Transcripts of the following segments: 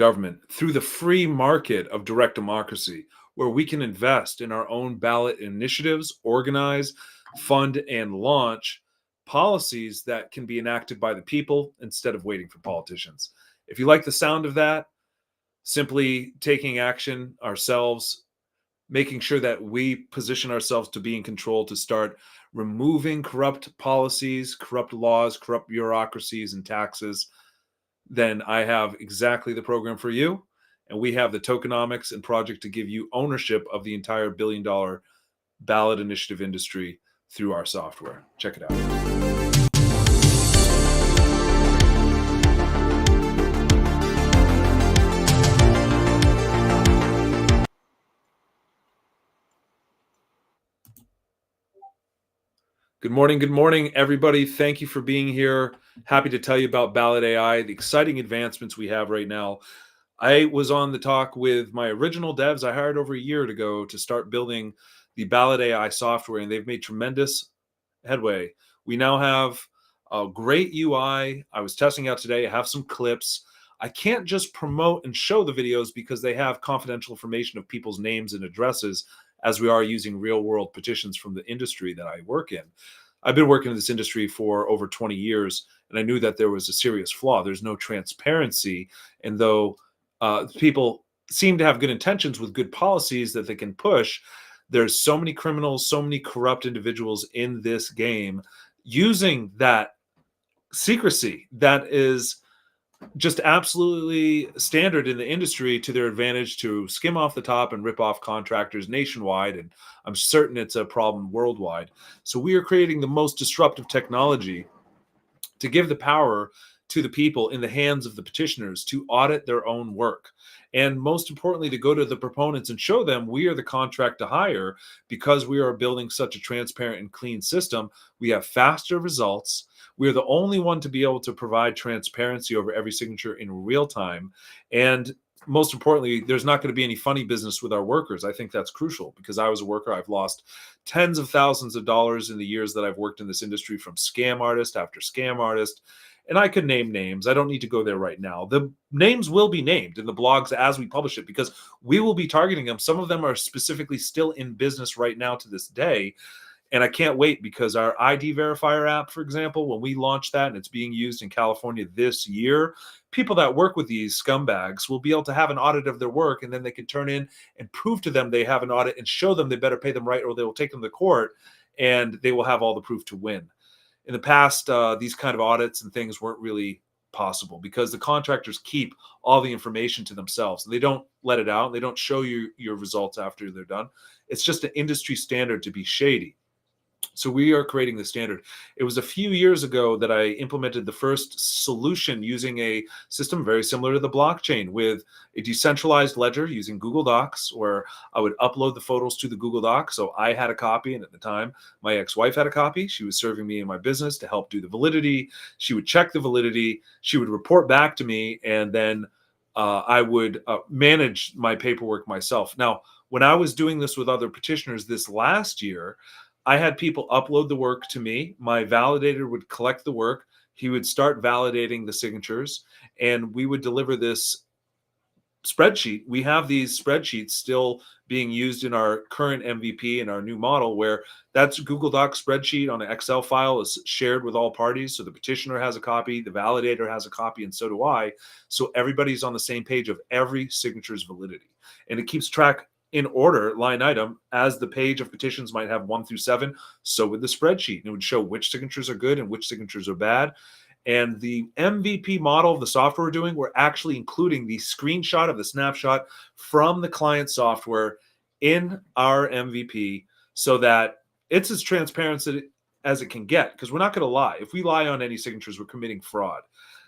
government through the free market of direct democracy, where we can invest in our own ballot initiatives, organize, fund, and launch policies that can be enacted by the people instead of waiting for politicians. If you like the sound of that, simply taking action ourselves, making sure that we position ourselves to be in control, to start removing corrupt policies, corrupt laws, corrupt bureaucracies, and taxes, then I have exactly the program for you. And we have the tokenomics and project to give you ownership of the entire $1 billion ballot initiative industry through our software. Check it out. Good morning, everybody. Thank you for being here. Happy to tell you about BallotAI, the exciting advancements we have right now. I was on the talk with my original devs I hired over a year ago to start building the BallotAI software, and they've made tremendous headway. We now have a great UI. I was testing out today. I have some clips. I can't just promote and show the videos because they have confidential information of people's names and addresses, as we are using real world petitions from the industry that I work in. I've been working in this industry for over 20 years, and I knew that there was a serious flaw. There's no transparency. And though people seem to have good intentions with good policies that they can push, there's so many criminals, so many corrupt individuals in this game using that secrecy that is just absolutely standard in the industry to their advantage, to skim off the top and rip off contractors nationwide. And I'm certain it's a problem worldwide. So we are creating the most disruptive technology to give the power to the people in the hands of the petitioners to audit their own work. And most importantly, to go to the proponents and show them we are the contract to hire because we are building such a transparent and clean system. We have faster results. We're the only one to be able to provide transparency over every signature in real time. And most importantly, there's not going to be any funny business with our workers. I think that's crucial because I was a worker. I've lost tens of thousands of dollars in the years that I've worked in this industry, from scam artist after scam artist. And I could name names. I don't need to go there right now. The names will be named in the blogs as we publish it because we will be targeting them. Some of them are specifically still in business right now to this day. And I can't wait because our ID verifier app, for example, when we launch that and it's being used in California this year, people that work with these scumbags will be able to have an audit of their work, and then they can turn in and prove to them they have an audit and show them they better pay them right or they will take them to court, and they will have all the proof to win. In the past, these kind of audits and things weren't really possible because the contractors keep all the information to themselves. They don't let it out. They don't show you your results after they're done. It's just an industry standard to be shady. So we are creating the standard. It was a few years ago that I implemented the first solution using a system very similar to the blockchain, with a decentralized ledger using Google Docs, where I would upload the photos to the Google Doc. So I had a copy, and at the time, my ex-wife had a copy. She was serving me in my business to help do the validity. She would check the validity. She would report back to me, and then I would manage my paperwork myself. Now, when I was doing this with other petitioners this last year, I had people upload the work to me. My validator would collect the work. He would start validating the signatures, and we would deliver this spreadsheet. We have these spreadsheets still being used in our current MVP and our new model, where that's Google Doc spreadsheet on an Excel file is shared with all parties. So the petitioner has a copy, the validator has a copy, and so do I. So everybody's on the same page of every signature's validity. And it keeps track in order, line item, as the page of petitions might have 1 through 7, so would the spreadsheet. And it would show which signatures are good and which signatures are bad. And the MVP model of the software we're doing, we're actually including the screenshot of the snapshot from the client software in our MVP so that it's as transparent as it can get, because we're not going to lie. If we lie on any signatures, we're committing fraud.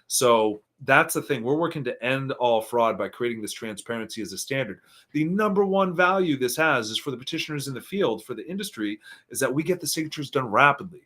So that's the thing. We're working to end all fraud by creating this transparency as a standard. The number one value this has is for the petitioners in the field, for the industry, is that we get the signatures done rapidly.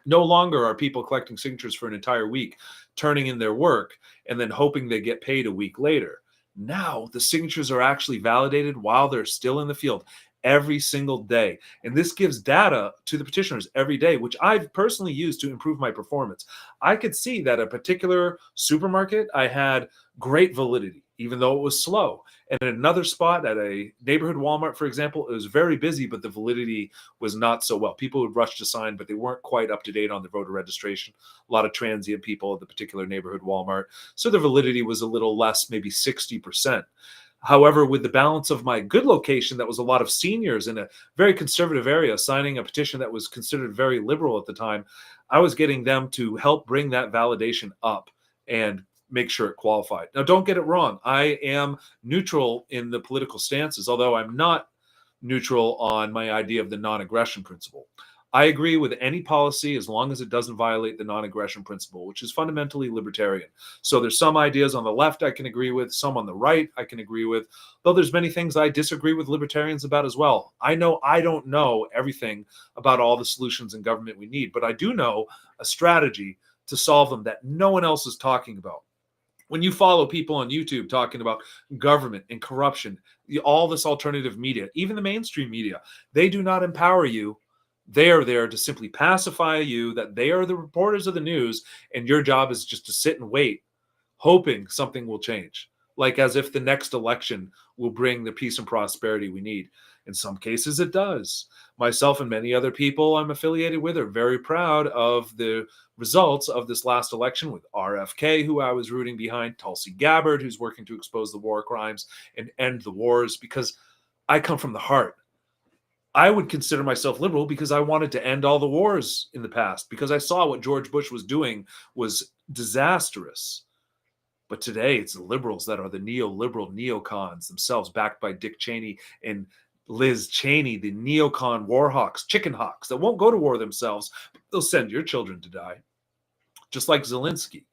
No longer are people collecting signatures for an entire week, turning in their work, and then hoping they get paid a week later. Now the signatures are actually validated while they're still in the field every single day. And this gives data to the petitioners every day, which I've personally used to improve my performance. I could see that a particular supermarket, I had great validity. even though it was slow. And in another spot at a neighborhood Walmart, for example, it was very busy, but the validity was not so well. People would rush to sign, but they weren't quite up to date on their voter registration. A lot of transient people at the particular neighborhood Walmart. So the validity was a little less, maybe 60%. However, with the balance of my good location, that was a lot of seniors in a very conservative area signing a petition that was considered very liberal at the time, I was getting them to help bring that validation up and make sure it qualified. Now, don't get it wrong. I am neutral in the political stances, although I'm not neutral on my idea of the non-aggression principle. I agree with any policy as long as it doesn't violate the non-aggression principle, which is fundamentally libertarian. So there's some ideas on the left I can agree with, some on the right I can agree with, though there's many things I disagree with libertarians about as well. I know I don't know everything about all the solutions in government we need, but I do know a strategy to solve them that no one else is talking about. When you follow people on YouTube talking about government and corruption, all this alternative media, even the mainstream media, they do not empower you. They are there to simply pacify you that they are the reporters of the news, and your job is just to sit and wait, hoping something will change, like as if the next election will bring the peace and prosperity we need. In some cases, it does. Myself and many other people I'm affiliated with are very proud of the results of this last election with RFK, who I was rooting behind, Tulsi Gabbard, who's working to expose the war crimes and end the wars, because I come from the heart. I would consider myself liberal because I wanted to end all the wars in the past, because I saw what George Bush was doing was disastrous. But today it's the liberals that are the neoliberal neocons themselves, backed by Dick Cheney and Liz Cheney, the neocon war hawks, chicken hawks that won't go to war themselves. But they'll send your children to die, just like Zelensky.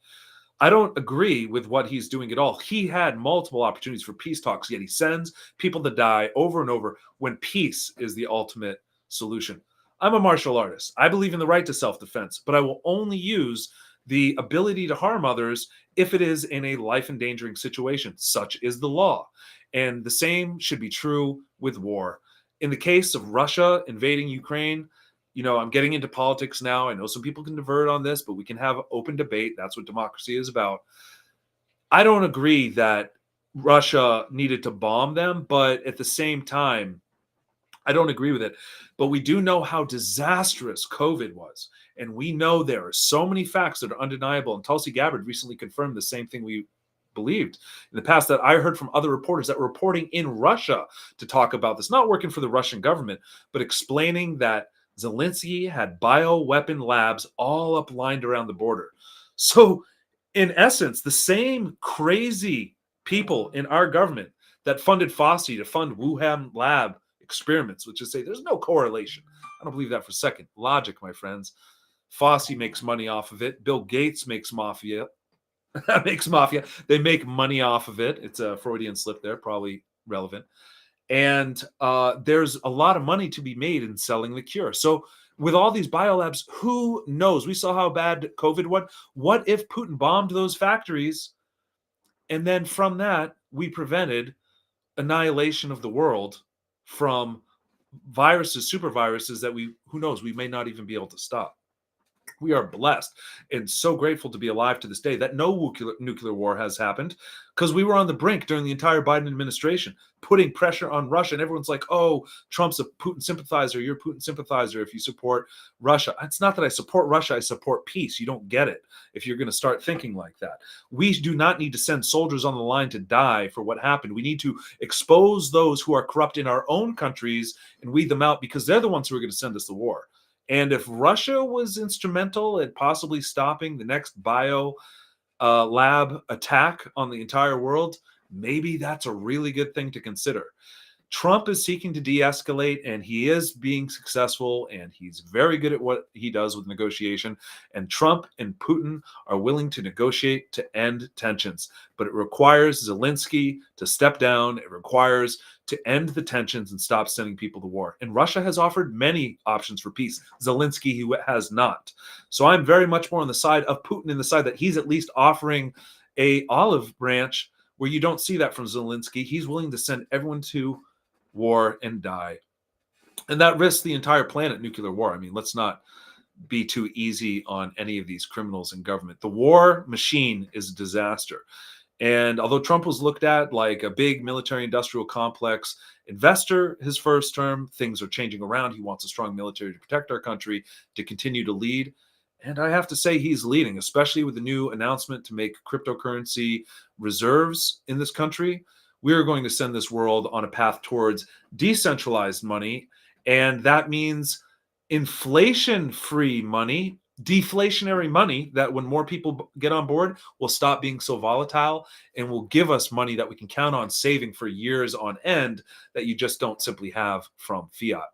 I don't agree with what he's doing at all. He had multiple opportunities for peace talks, yet he sends people to die over and over when peace is the ultimate solution. I'm a martial artist. I believe in the right to self-defense, but I will only use the ability to harm others if it is in a life-endangering situation. Such is the law. And the same should be true with war. In the case of Russia invading Ukraine, I'm getting into politics now. I know some people can divert on this, but we can have open debate. That's what democracy is about. I don't agree that Russia needed to bomb them, but at the same time, I don't agree with it. But we do know how disastrous COVID was. And we know there are so many facts that are undeniable. And Tulsi Gabbard recently confirmed the same thing we believed in the past, that I heard from other reporters that were reporting in Russia to talk about this, not working for the Russian government, but explaining that Zelensky had bioweapon labs all up lined around the border. So, in essence, the same crazy people in our government that funded Fauci to fund Wuhan lab experiments, which is say there's no correlation. I don't believe that for a second. Logic, my friends. Fauci makes money off of it. Bill Gates makes mafia. Makes mafia. They make money off of it. It's a Freudian slip there, probably relevant. And there's a lot of money to be made in selling the cure. So with all these biolabs, who knows? We saw how bad COVID was. What if Putin bombed those factories, and then from that, we prevented annihilation of the world from viruses, super viruses that who knows, we may not even be able to stop. We are blessed and so grateful to be alive to this day that no nuclear war has happened, because we were on the brink during the entire Biden administration, putting pressure on Russia. And everyone's like, oh, Trump's a Putin sympathizer. You're a Putin sympathizer if you support Russia. It's not that I support Russia. I support peace. You don't get it if you're going to start thinking like that. We do not need to send soldiers on the line to die for what happened. We need to expose those who are corrupt in our own countries and weed them out, because they're the ones who are going to send us the war. And if Russia was instrumental in possibly stopping the next bio lab attack on the entire world, maybe that's a really good thing to consider. Trump is seeking to de-escalate, and he is being successful, and he's very good at what he does with negotiation. And Trump and Putin are willing to negotiate to end tensions. But it requires Zelensky to step down. It requires to end the tensions and stop sending people to war. And Russia has offered many options for peace. Zelensky has not. So I'm very much more on the side of Putin, in the side that he's at least offering a olive branch where you don't see that from Zelensky. He's willing to send everyone to war and die. And that risks the entire planet nuclear war. I mean, let's not be too easy on any of these criminals in government. The war machine is a disaster. And although Trump was looked at like a big military industrial complex investor his first term, things are changing around. He wants a strong military to protect our country, to continue to lead. And I have to say, he's leading, especially with the new announcement to make cryptocurrency reserves in this country. We are going to send this world on a path towards decentralized money. And that means inflation free money, deflationary money, that when more people get on board, will stop being so volatile and will give us money that we can count on saving for years on end, that you just don't simply have from fiat.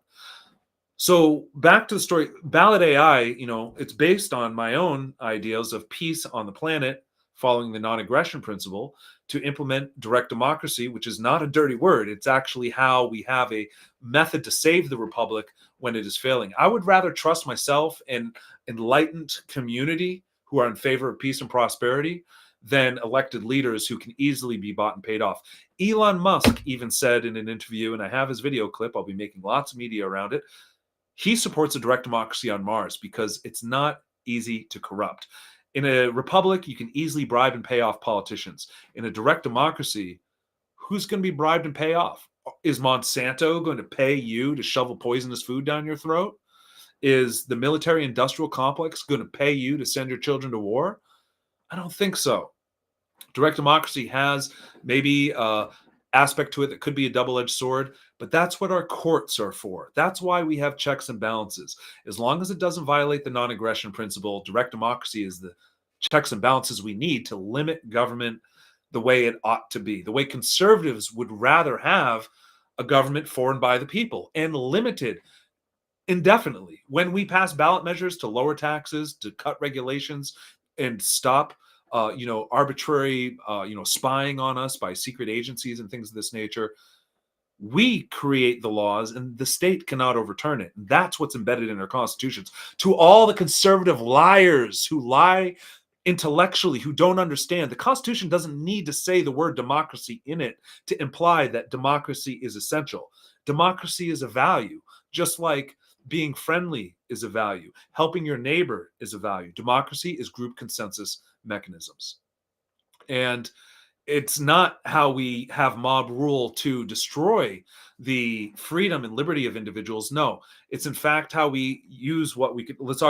So back to the story, Ballot AI, it's based on my own ideas of peace on the planet, following the non-aggression principle, to implement direct democracy, which is not a dirty word. It's actually how we have a method to save the republic when it is failing. I would rather trust myself and enlightened community who are in favor of peace and prosperity than elected leaders who can easily be bought and paid off. Elon Musk even said in an interview, and I have his video clip, I'll be making lots of media around it, he supports a direct democracy on Mars because it's not easy to corrupt. In a republic, you can easily bribe and pay off politicians. In a direct democracy, who's going to be bribed and pay off? Is Monsanto going to pay you to shovel poisonous food down your throat? Is the military industrial complex going to pay you to send your children to war? I don't think so. Direct democracy has maybe aspect to it that could be a double-edged sword, but that's what our courts are for. That's why we have checks and balances. As long as it doesn't violate the non-aggression principle, direct democracy is the checks and balances we need to limit government the way it ought to be. The way conservatives would rather have a government for and by the people, and limited indefinitely. When we pass ballot measures to lower taxes, to cut regulations, and stop arbitrary, spying on us by secret agencies and things of this nature, we create the laws and the state cannot overturn it. That's what's embedded in our constitutions. To all the conservative liars who lie intellectually, who don't understand, the Constitution doesn't need to say the word democracy in it to imply that democracy is essential. Democracy is a value, just like being friendly is a value. Helping your neighbor is a value. Democracy is group consensus mechanisms. And it's not how we have mob rule to destroy the freedom and liberty of individuals. No, it's in fact how we use what we could, let's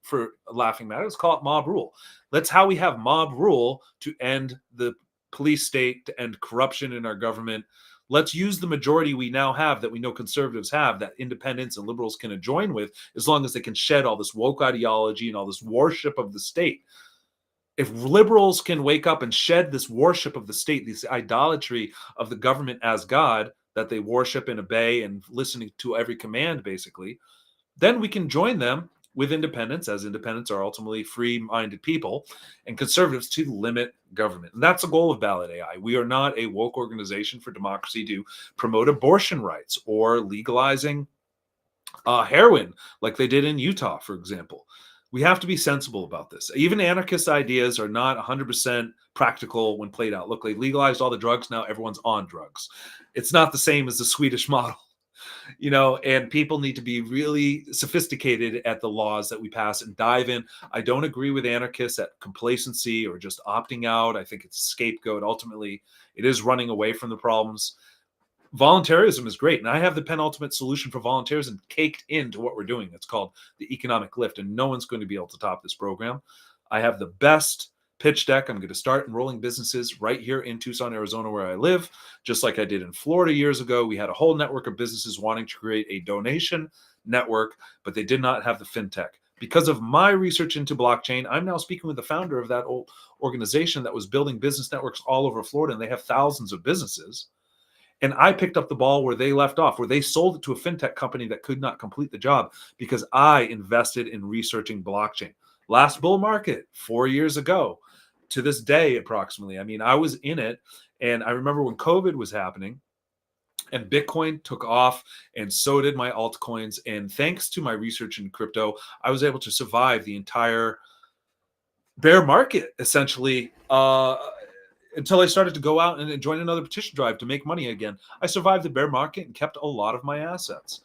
for a laughing matter, let's call it mob rule. That's how we have mob rule to end the police state, to end corruption in our government. Let's use the majority we now have, that we know conservatives have, that independents and liberals can join with, as long as they can shed all this woke ideology and all this worship of the state. If liberals can wake up and shed this worship of the state, this idolatry of the government as God, that they worship and obey and listening to every command, basically, then we can join them with independents, as independents are ultimately free-minded people, and conservatives to limit government. And that's the goal of BallotAI. We are not a woke organization for democracy to promote abortion rights or legalizing heroin like they did in Utah, for example. We have to be sensible about this. Even anarchist ideas are not 100% practical when played out. Look, they legalized all the drugs. Now everyone's on drugs. It's not the same as the Swedish model, and people need to be really sophisticated at the laws that we pass and dive in. I don't agree with anarchists at complacency or just opting out. I think it's a scapegoat. Ultimately, it is running away from the problems. Voluntarism is great, and I have the penultimate solution for voluntarism caked into what we're doing. It's called the economic lift, and no one's going to be able to top this program. I have the best pitch deck. I'm going to start enrolling businesses right here in Tucson, Arizona, where I live, just like I did in Florida years ago. We had a whole network of businesses wanting to create a donation network, but they did not have the fintech. Because of my research into blockchain, I'm now speaking with the founder of that old organization that was building business networks all over Florida, and they have thousands of businesses. And I picked up the ball where they left off, where they sold it to a fintech company that could not complete the job, because I invested in researching blockchain. Last bull market 4 years ago, to this day, approximately. I mean, I was in it. And I remember when COVID was happening and Bitcoin took off, and so did my altcoins. And thanks to my research in crypto, I was able to survive the entire bear market, essentially, until I started to go out and join another petition drive to make money again. I survived the bear market and kept a lot of my assets.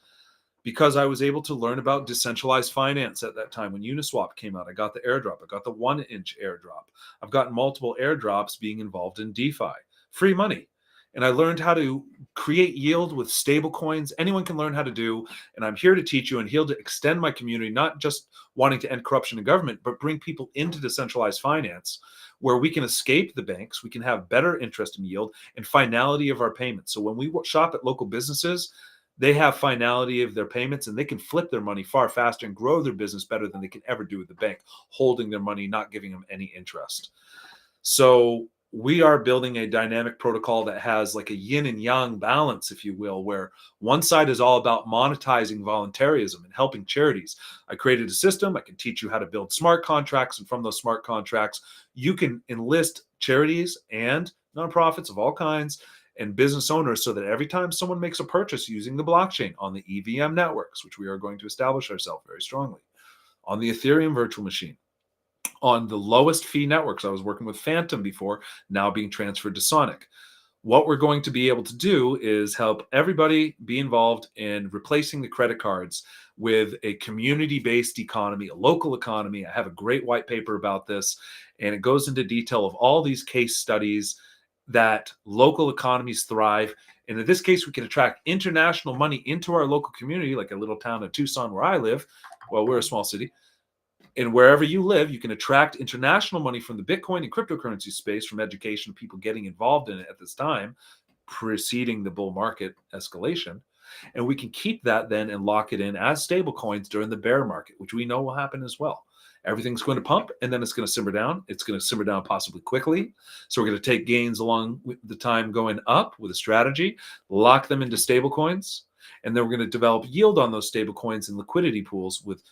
because I was able to learn about decentralized finance at that time when Uniswap came out. I got the airdrop. I got the 1-inch airdrop. I've gotten multiple airdrops being involved in DeFi, free money. And I learned how to create yield with stable coins. Anyone can learn how to do. And I'm here to teach you and here to extend my community, not just wanting to end corruption in government, but bring people into decentralized finance where we can escape the banks, we can have better interest and yield and finality of our payments. So when we shop at local businesses, they have finality of their payments and they can flip their money far faster and grow their business better than they can ever do with the bank, holding their money, not giving them any interest. So we are building a dynamic protocol that has like a yin and yang balance, if you will, where one side is all about monetizing voluntarism and helping charities. I created a system. I can teach you how to build smart contracts. And from those smart contracts, you can enlist charities and nonprofits of all kinds and business owners so that every time someone makes a purchase using the blockchain on the EVM networks, which we are going to establish ourselves very strongly, on the Ethereum virtual machine, on the lowest fee networks. I was working with Phantom before, now being transferred to Sonic. What we're going to be able to do is help everybody be involved in replacing the credit cards with a community-based economy, a local economy. I have a great white paper about this, and it goes into detail of all these case studies that local economies thrive. And in this case, we can attract international money into our local community, like a little town of Tucson where I live. Well, we're a small city. And wherever you live, you can attract international money from the Bitcoin and cryptocurrency space, from education, people getting involved in it at this time, preceding the bull market escalation. And we can keep that then and lock it in as stable coins during the bear market, which we know will happen as well. Everything's going to pump and then it's going to simmer down. It's going to simmer down possibly quickly. So we're going to take gains along with the time going up with a strategy, lock them into stable coins, and then we're going to develop yield on those stable coins and liquidity pools with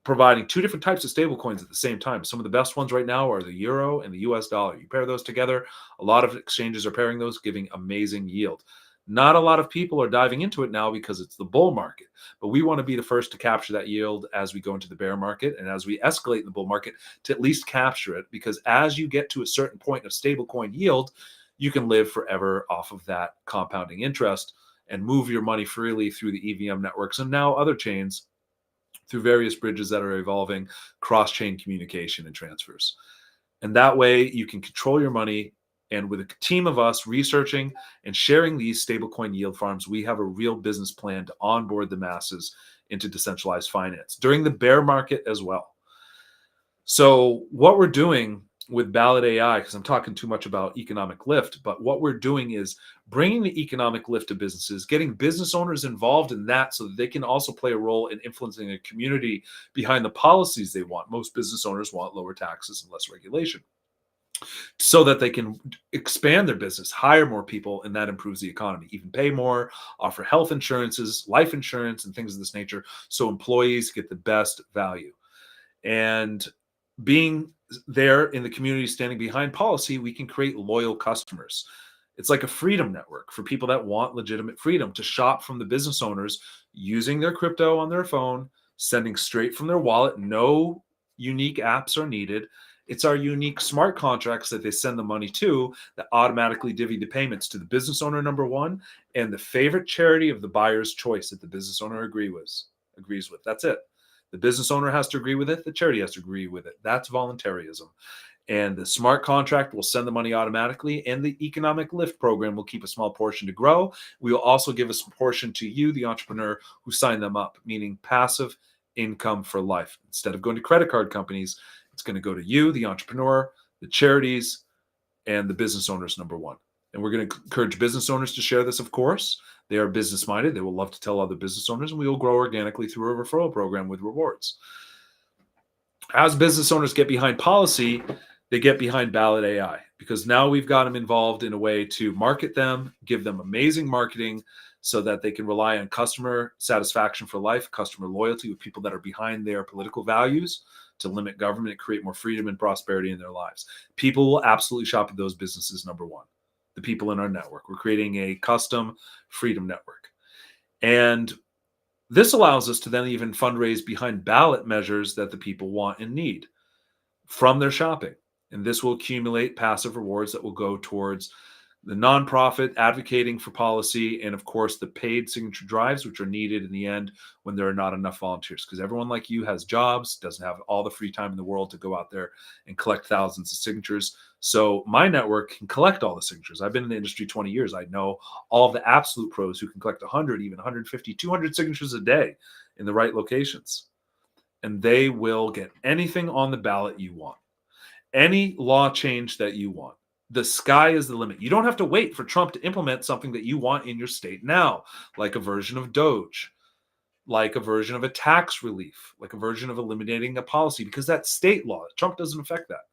providing two different types of stable coins at the same time. Some of the best ones right now are the euro and the US dollar. You pair those together, a lot of exchanges are pairing those, giving amazing yield. Not a lot of people are diving into it now because it's the bull market, but we want to be the first to capture that yield as we go into the bear market and as we escalate in the bull market to at least capture it, because as you get to a certain point of stable coin yield, you can live forever off of that compounding interest and move your money freely through the EVM networks and now other chains through various bridges that are evolving, cross-chain communication and transfers. And that way you can control your money. And with a team of us researching and sharing these stablecoin yield farms, we have a real business plan to onboard the masses into decentralized finance during the bear market as well. So what we're doing with BallotAI, because I'm talking too much about economic lift, but what we're doing is bringing the economic lift to businesses, getting business owners involved in that so that they can also play a role in influencing a community behind the policies they want. Most business owners want lower taxes and less regulation so that they can expand their business, hire more people, and that improves the economy, even pay more, offer health insurances, life insurance, and things of this nature so employees get the best value. And being there in the community, standing behind policy, we can create loyal customers. It's like a freedom network for people that want legitimate freedom to shop from the business owners using their crypto on their phone, sending straight from their wallet. No unique apps are needed. It's our unique smart contracts that they send the money to that automatically divvy the payments to the business owner, number one, and the favorite charity of the buyer's choice that the business owner agrees with. That's it. The business owner has to agree with it. The charity has to agree with it. That's voluntarism. And the smart contract will send the money automatically, and the economic lift program will keep a small portion to grow. We will also give a portion to you, the entrepreneur who signed them up, meaning passive income for life. Instead of going to credit card companies, it's going to go to you, the entrepreneur, the charities, and the business owners, number one. And we're going to encourage business owners to share this, of course. They are business minded. They will love to tell other business owners, and we will grow organically through a referral program with rewards. As business owners get behind policy, they get behind BallotAI because now we've got them involved in a way to market them, give them amazing marketing so that they can rely on customer satisfaction for life, customer loyalty with people that are behind their political values to limit government and create more freedom and prosperity in their lives. People will absolutely shop at those businesses, number one. The people in our network. We're creating a custom freedom network. And this allows us to then even fundraise behind ballot measures that the people want and need from their shopping. And this will accumulate passive rewards that will go towards the nonprofit advocating for policy, and of course the paid signature drives, which are needed in the end when there are not enough volunteers, because everyone like you has jobs, doesn't have all the free time in the world to go out there and collect thousands of signatures. So my network can collect all the signatures. I've been in the industry 20 years. I know all of the absolute pros who can collect 100, even 150, 200 signatures a day in the right locations. And they will get anything on the ballot you want, any law change that you want. The sky is the limit. You don't have to wait for Trump to implement something that you want in your state now, like a version of Doge, like a version of a tax relief, like a version of eliminating a policy, because that's state law. Trump doesn't affect that.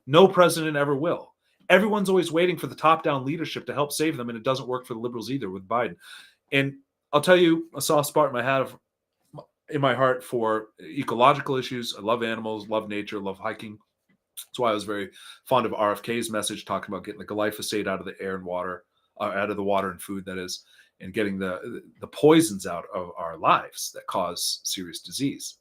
No president ever will. Everyone's always waiting for the top-down leadership to help save them, and it doesn't work for the liberals either with Biden. And I'll tell you a soft spot in my heart for ecological issues. I love animals, love nature, love hiking. That's why I was very fond of RFK's message talking about getting the glyphosate out of the air and water, out of the water and food, that is, and getting the poisons out of our lives that cause serious disease.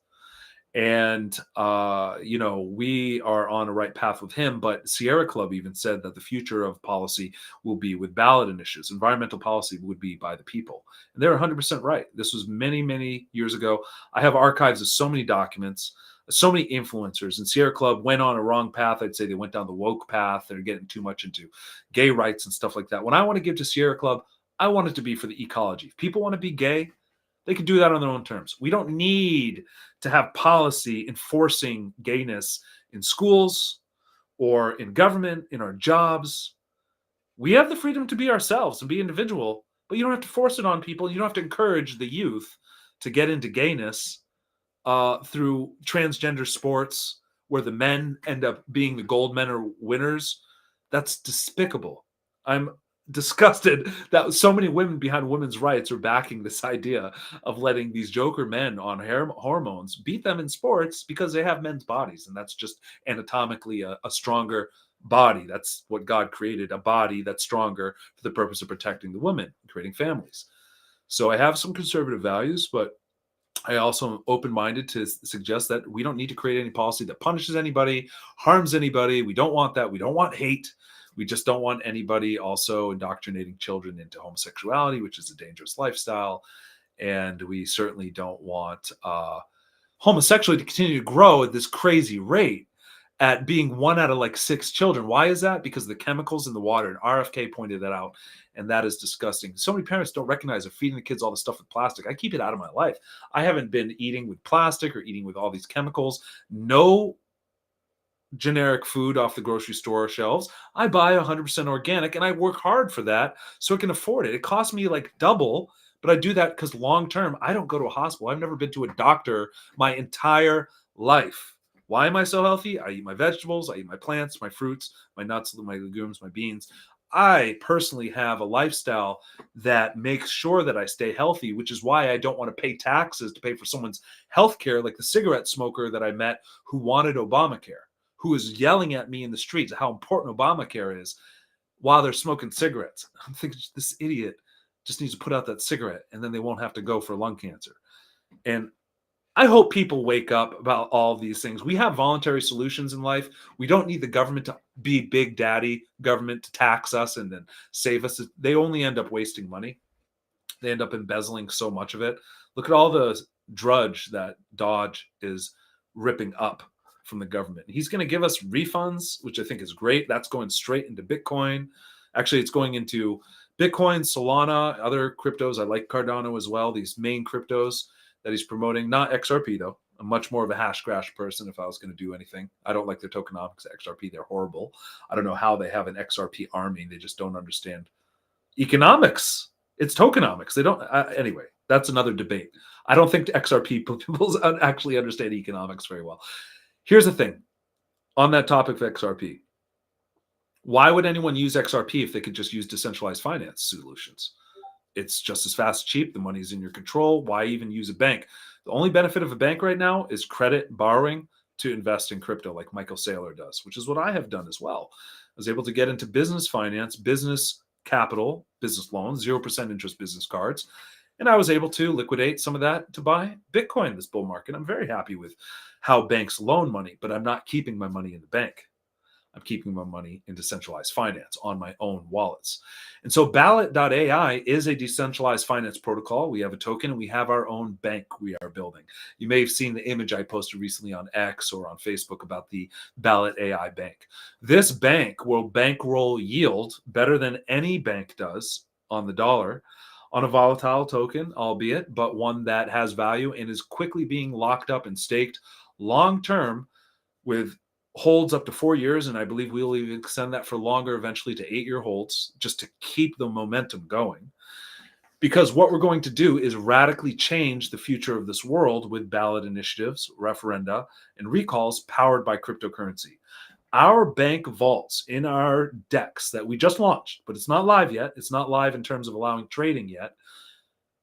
And, we are on a right path with him. But Sierra Club even said that the future of policy will be with ballot initiatives. Environmental policy would be by the people. And they're 100% right. This was many, many years ago. I have archives of so many documents, so many influencers. And Sierra Club went on a wrong path. I'd say they went down the woke path. They're getting too much into gay rights and stuff like that. When I want to give to Sierra Club, I want it to be for the ecology. If people want to be gay, they can do that on their own terms. We don't need to have policy enforcing gayness in schools or in government, in our jobs. We have the freedom to be ourselves and be individual, but you don't have to force it on people. You don't have to encourage the youth to get into gayness through transgender sports where the men end up being the gold men or winners. That's despicable. I'm disgusted that so many women behind women's rights are backing this idea of letting these joker men on hormones beat them in sports because they have men's bodies, and that's just anatomically a stronger body. That's what God created, a body that's stronger for the purpose of protecting the women, creating families. So I have some conservative values, but I also am open-minded to suggest that we don't need to create any policy that punishes anybody, harms anybody. We don't want that. We don't want hate. We just don't want anybody also indoctrinating children into homosexuality, which is a dangerous lifestyle. And we certainly don't want homosexuality to continue to grow at this crazy rate, at being 1 out of like 6 children. Why is that? Because the chemicals in the water, and RFK pointed that out, and that is disgusting. So many parents don't recognize they're feeding the kids all the stuff with plastic. I keep it out of my life. I haven't been eating with plastic or eating with all these chemicals. No generic food off the grocery store shelves. I buy 100% organic, and I work hard for that so I can afford it. It costs me like double, but I do that because long term, I don't go to a hospital. I've never been to a doctor my entire life. Why am I so healthy? I eat my vegetables, I eat my plants, my fruits, my nuts, my legumes, my beans. I personally have a lifestyle that makes sure that I stay healthy, which is why I don't want to pay taxes to pay for someone's health care, like the cigarette smoker that I met who wanted Obamacare, who is yelling at me in the streets how important Obamacare is while they're smoking cigarettes. I'm thinking, this idiot just needs to put out that cigarette, and then they won't have to go for lung cancer. And I hope people wake up about all of these things. We have voluntary solutions in life. We don't need the government to be big daddy government to tax us and then save us. They only end up wasting money. They end up embezzling so much of it. Look at all the drudge that Dodge is ripping up from the government. He's going to give us refunds, which I think is great. That's going straight into Bitcoin. Actually, it's going into Bitcoin, Solana, other cryptos. I like Cardano as well, these main cryptos that he's promoting. Not XRP, though. I'm much more of a hash crash person if I was going to do anything. I don't like their tokenomics at XRP. They're horrible. I don't know how they have an XRP army. They just don't understand economics. It's tokenomics. They don't. Anyway, that's another debate. I don't think XRP people actually understand economics very well. Here's the thing. On that topic of XRP, why would anyone use XRP if they could just use decentralized finance solutions? It's just as fast, cheap. The money's in your control. Why even use a bank? The only benefit of a bank right now is credit borrowing to invest in crypto, like Michael Saylor does, which is what I have done as well. I was able to get into business finance, business capital, business loans, 0% interest business cards. And I was able to liquidate some of that to buy Bitcoin this bull market. I'm very happy with how banks loan money, but I'm not keeping my money in the bank. I'm keeping my money in decentralized finance on my own wallets. And so Ballot.ai is a decentralized finance protocol. We have a token and we have our own bank we are building. You may have seen the image I posted recently on X or on Facebook about the BallotAI bank. This bank will bankroll yield better than any bank does on the dollar on a volatile token, albeit, but one that has value and is quickly being locked up and staked long term with holds up to 4 years. And I believe we'll even extend that for longer, eventually to 8-year holds, just to keep the momentum going. Because what we're going to do is radically change the future of this world with ballot initiatives, referenda, and recalls powered by cryptocurrency. Our bank vaults in our DEX that we just launched, but it's not live yet. It's not live in terms of allowing trading yet.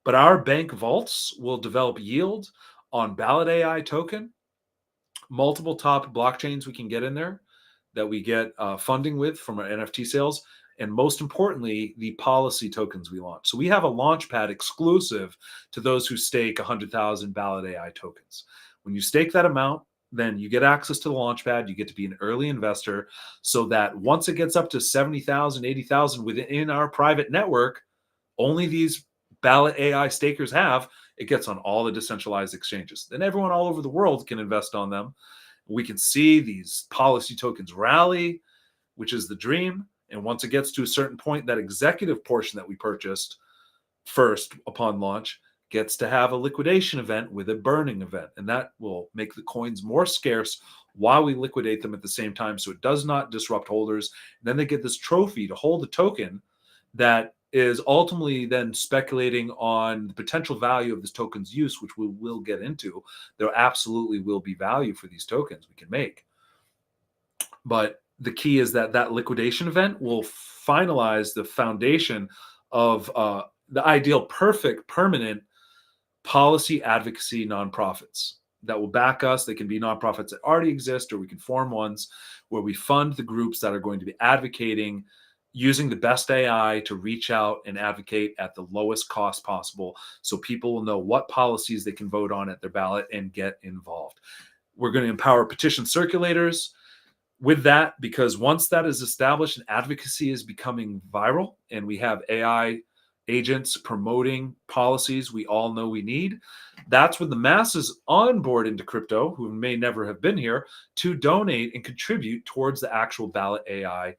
But our bank vaults will develop yield on BallotAI token, multiple top blockchains we can get in there that we get funding with from our NFT sales, and most importantly, the policy tokens we launch. So we have a launch pad exclusive to those who stake 100,000 BallotAI tokens. When you stake that amount, then you get access to the launch pad. You get to be an early investor so that once it gets up to 70,000, 80,000 within our private network, only these BallotAI stakers have, it gets on all the decentralized exchanges. Then everyone all over the world can invest on them. We can see these policy tokens rally, which is the dream. And once it gets to a certain point, that executive portion that we purchased first upon launch gets to have a liquidation event with a burning event. And that will make the coins more scarce while we liquidate them at the same time. So it does not disrupt holders. And then they get this trophy to hold the token that is ultimately then speculating on the potential value of this token's use, which we will get into. There absolutely will be value for these tokens we can make. But the key is that that liquidation event will finalize the foundation of the ideal, perfect, permanent policy advocacy nonprofits that will back us. They can be nonprofits that already exist, or we can form ones where we fund the groups that are going to be advocating using the best AI to reach out and advocate at the lowest cost possible so people will know what policies they can vote on at their ballot and get involved. We're going to empower petition circulators with that, because once that is established and advocacy is becoming viral and we have AI agents promoting policies we all know we need, that's when the masses on board into crypto, who may never have been here, to donate and contribute towards the actual BallotAI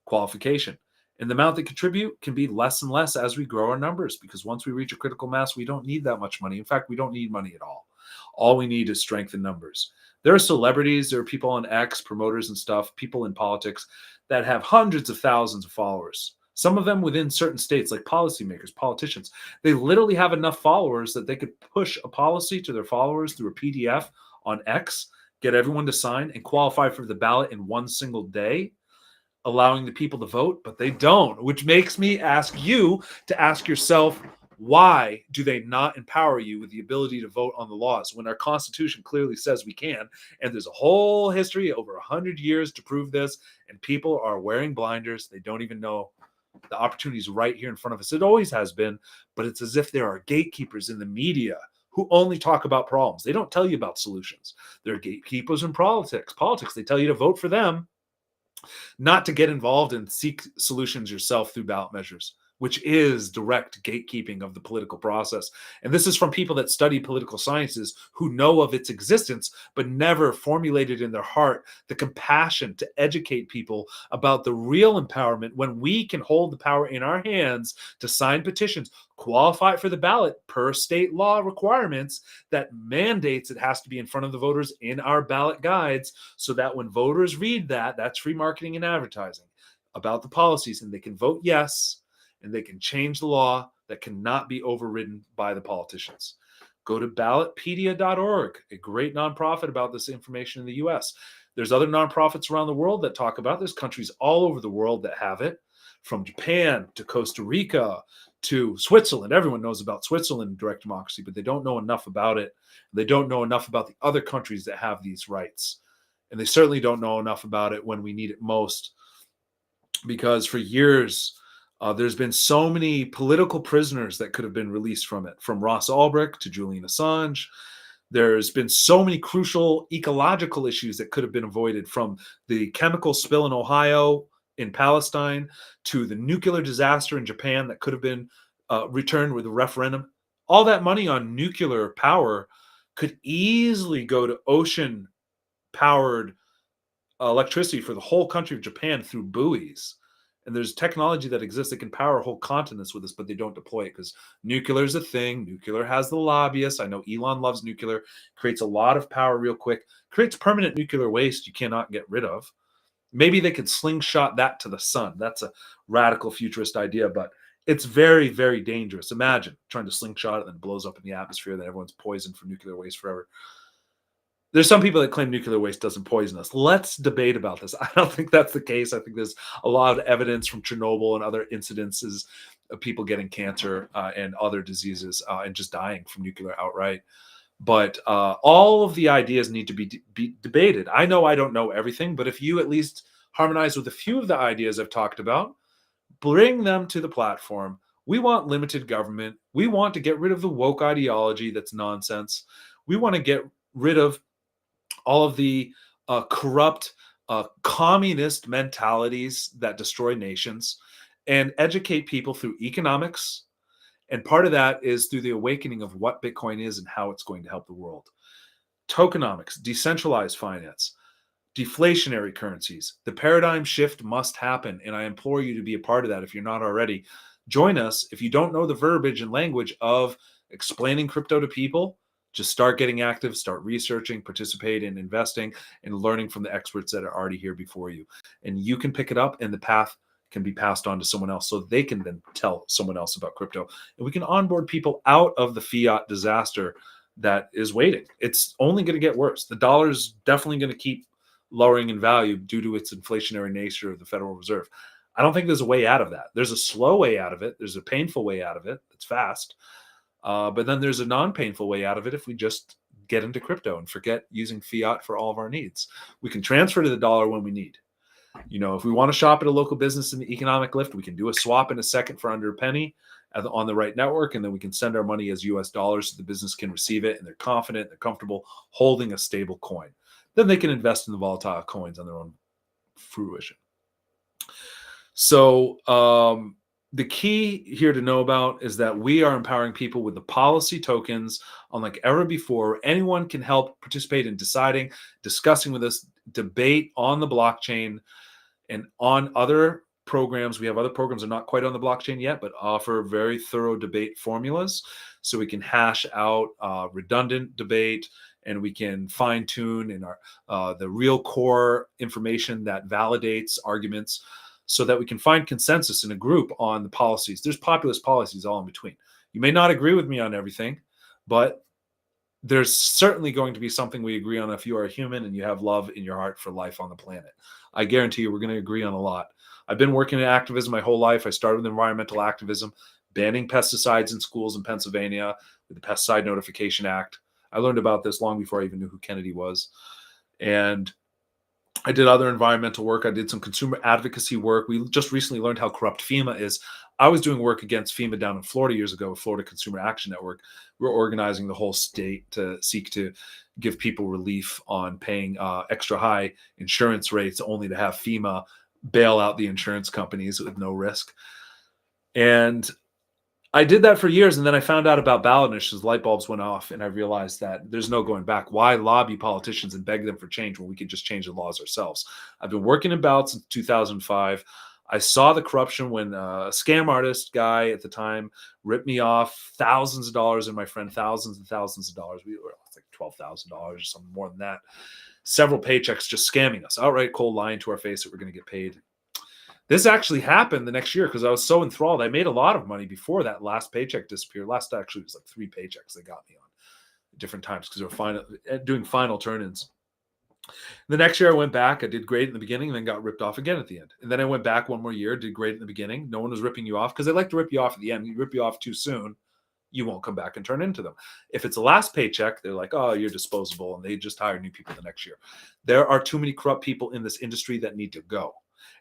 qualification. And the amount they contribute can be less and less as we grow our numbers, because once we reach a critical mass, we don't need that much money. In fact, we don't need money at all. All we need is strength in numbers. There are celebrities, there are people on X, promoters and stuff, people in politics that have hundreds of thousands of followers. Some of them within certain states, like policymakers, politicians. They literally have enough followers that they could push a policy to their followers through a PDF on X, get everyone to sign, and qualify for the ballot in one single day, allowing the people to vote, but they don't, which makes me ask you to ask yourself, why do they not empower you with the ability to vote on the laws when our Constitution clearly says we can? And there's a whole history over 100 years to prove this, and people are wearing blinders. They don't even know the opportunity is right here in front of us. It always has been, but it's as if there are gatekeepers in the media who only talk about problems. They don't tell you about solutions. There are gatekeepers in politics. They tell you to vote for them, not to get involved and seek solutions yourself through ballot measures, which is direct gatekeeping of the political process. And this is from people that study political sciences who know of its existence, but never formulated in their heart the compassion to educate people about the real empowerment when we can hold the power in our hands to sign petitions, qualify for the ballot per state law requirements that mandates it has to be in front of the voters in our ballot guides, so that when voters read that, that's free marketing and advertising about the policies, and they can vote yes, and they can change the law that cannot be overridden by the politicians. Go to ballotpedia.org, a great nonprofit about this information in the US. There's other nonprofits around the world that talk about this, countries all over the world that have it, from Japan to Costa Rica to Switzerland. Everyone knows about Switzerland direct democracy, but they don't know enough about it. They don't know enough about the other countries that have these rights. And they certainly don't know enough about it when we need it most, because for years, there's been so many political prisoners that could have been released from it, from Ross Ulbricht to Julian Assange. There's been so many crucial ecological issues that could have been avoided, from the chemical spill in Ohio, in Palestine, to the nuclear disaster in Japan that could have been returned with a referendum. All that money on nuclear power could easily go to ocean powered electricity for the whole country of Japan through buoys. And there's technology that exists that can power whole continents with this, but they don't deploy it because nuclear is a thing. Nuclear has the lobbyists. I know Elon loves nuclear, creates a lot of power real quick, creates permanent nuclear waste you cannot get rid of. Maybe they could slingshot that to the sun. That's a radical futurist idea, but it's very, very dangerous. Imagine trying to slingshot it and then it blows up in the atmosphere, then everyone's poisoned for nuclear waste forever. There's some people that claim nuclear waste doesn't poison us. Let's debate about this. I don't think that's the case. I think there's a lot of evidence from Chernobyl and other incidences of people getting cancer and other diseases and just dying from nuclear outright. But all of the ideas need to be debated. I know I don't know everything, but if you at least harmonize with a few of the ideas I've talked about, bring them to the platform. We want limited government. We want to get rid of the woke ideology that's nonsense. We want to get rid of all of the corrupt communist mentalities that destroy nations and educate people through economics. And part of that is through the awakening of what Bitcoin is and how it's going to help the world. Tokenomics, decentralized finance, deflationary currencies. The paradigm shift must happen, and I implore you to be a part of that if you're not already. Join us. If you don't know the verbiage and language of explaining crypto to people, just start getting active, start researching, participate in investing, and learning from the experts that are already here before you. And you can pick it up, and the path can be passed on to someone else so they can then tell someone else about crypto. And we can onboard people out of the fiat disaster that is waiting. It's only going to get worse. The dollar is definitely going to keep lowering in value due to its inflationary nature of the Federal Reserve. I don't think there's a way out of that. There's a slow way out of it. There's a painful way out of it. It's fast. But then there's a non-painful way out of it if we just get into crypto and forget using fiat for all of our needs. We can transfer to the dollar when we need. You know, if we want to shop at a local business in the economic lift, we can do a swap in a second for under a penny on the right network, and then we can send our money as US dollars so the business can receive it, and they're confident, they're comfortable holding a stable coin. Then they can invest in the volatile coins on their own fruition. So the key here to know about is that we are empowering people with the policy tokens unlike ever before. Anyone can help participate in deciding, discussing with us, debate on the blockchain and on other programs. We have other programs that are not quite on the blockchain yet, but offer very thorough debate formulas so we can hash out redundant debate, and we can fine tune in our the real core information that validates arguments, so that we can find consensus in a group on the policies. There's populist policies all in between. You may not agree with me on everything, but there's certainly going to be something we agree on if you are a human and you have love in your heart for life on the planet. I guarantee you we're going to agree on a lot. I've been working in activism my whole life. I started with environmental activism, banning pesticides in schools in Pennsylvania with the Pesticide Notification Act. I learned about this long before I even knew who Kennedy was. And I did other environmental work. I did some consumer advocacy work. We just recently learned how corrupt FEMA is. I was doing work against FEMA down in Florida years ago with Florida Consumer Action Network. We're organizing the whole state to seek to give people relief on paying extra high insurance rates only to have FEMA bail out the insurance companies with no risk. And I did that for years, and then I found out about ballot initiatives. Light bulbs went off, and I realized that there's no going back. Why lobby politicians and beg them for change when we could just change the laws ourselves? I've been working in ballots since 2005. I saw the corruption when a scam artist guy at the time ripped me off thousands of dollars, and my friend thousands and thousands of dollars. We were like $12,000 or something more than that. Several paychecks just scamming us, outright cold lying to our face that we're going to get paid. This actually happened the next year because I was so enthralled. I made a lot of money before that last paycheck disappeared. Last actually was like 3 paychecks they got me on at different times because they were doing final turn-ins. The next year I went back. I did great in the beginning and then got ripped off again at the end. And then I went back one more year, did great in the beginning. No one was ripping you off because they like to rip you off at the end. You rip you off too soon, you won't come back and turn into them. If it's the last paycheck, they're like, oh, you're disposable, and they just hire new people the next year. There are too many corrupt people in this industry that need to go.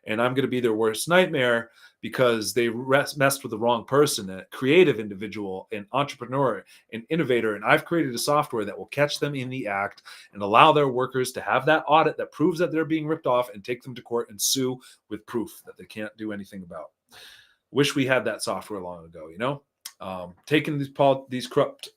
and I'm going to be their worst nightmare because they messed with the wrong person, a creative individual, an entrepreneur, an innovator, and I've created a software that will catch them in the act and allow their workers to have that audit that proves that they're being ripped off and take them to court and sue with proof that they can't do anything about. Wish we had that software long ago, you know? Taking these corrupt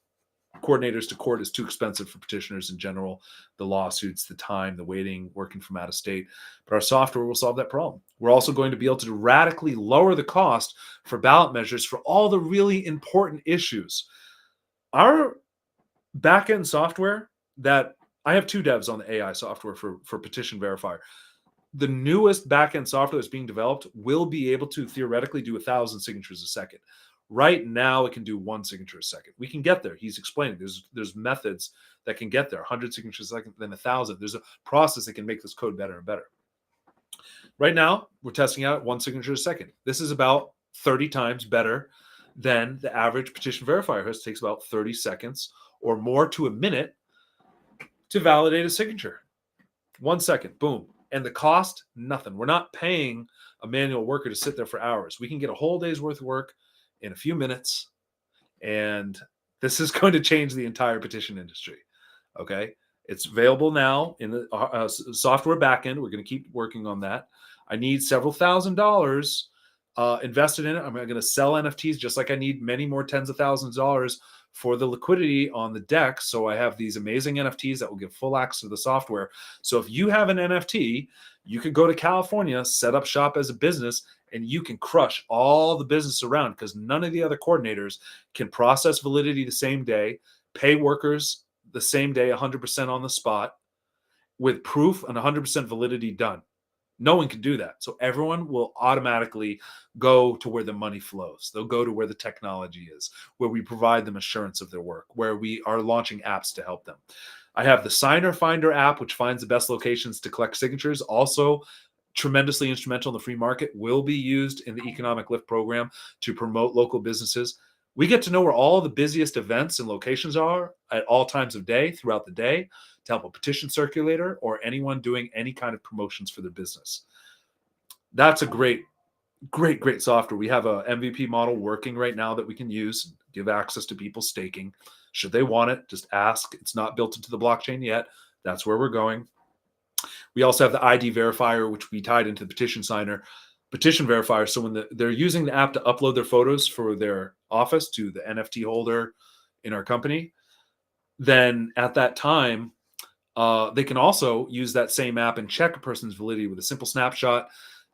coordinators to court is too expensive for petitioners in general. The lawsuits, the time, the waiting, working from out of state. But our software will solve that problem. We're also going to be able to radically lower the cost for ballot measures for all the really important issues. Our backend software that I have 2 devs on the AI software for Petition Verifier. The newest backend software that's being developed will be able to theoretically do 1,000 signatures a second. Right now, it can do 1 signature a second. We can get there. He's explaining there's methods that can get there. 100 signatures a second, then 1,000. There's a process that can make this code better and better. Right now, we're testing out 1 signature a second. This is about 30 times better than the average petition verifier. It takes about 30 seconds or more to a minute to validate a signature. 1 second, boom. And the cost, nothing. We're not paying a manual worker to sit there for hours. We can get a whole day's worth of work in a few minutes, and this is going to change the entire petition industry. Okay, it's available now in the software backend. We're going to keep working on that. I need several $1,000s invested in it. I'm going to sell NFTs just like I need many more tens of thousands of dollars for the liquidity on the DEX. So I have these amazing NFTs that will give full access to the software. So if you have an NFT, you can go to California, set up shop as a business, and you can crush all the business around, because none of the other coordinators can process validity the same day, pay workers the same day, 100% on the spot, with proof and 100% validity done. No one can do that. So everyone will automatically go to where the money flows. They'll go to where the technology is, where we provide them assurance of their work, where we are launching apps to help them. I have the Signer Finder app, which finds the best locations to collect signatures. Also, tremendously instrumental in the free market, will be used in the Economic Lift program to promote local businesses. We get to know where all the busiest events and locations are at all times of day throughout the day to help a petition circulator or anyone doing any kind of promotions for their business. That's a great software. We have a MVP model working right now that we can use and give access to people staking. Should they want it, just ask. It's not built into the blockchain yet. That's where we're going. We also have the ID verifier, which we tied into the petition signer. Petition verifier, so when they're using the app to upload their photos for their office to the NFT holder in our company, then at that time, they can also use that same app and check a person's validity with a simple snapshot,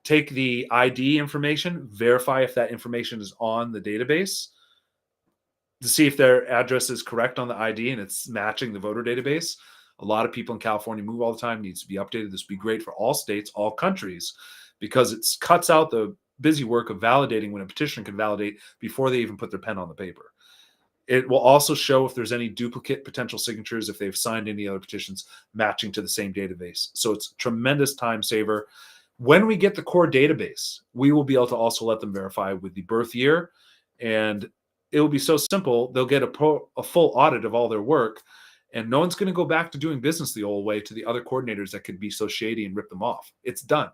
take the ID information, verify if that information is on the database to see if their address is correct on the ID and it's matching the voter database. A lot of people in California move all the time, needs to be updated. This would be great for all states, all countries, because it cuts out the busy work of validating when a petitioner can validate before they even put their pen on the paper. It will also show if there's any duplicate potential signatures, if they've signed any other petitions matching to the same database. So it's a tremendous time saver. When we get the core database, we will be able to also let them verify with the birth year, and it will be so simple. They'll get a full audit of all their work, and no one's going to go back to doing business the old way to the other coordinators that could be so shady and rip them off. It's done.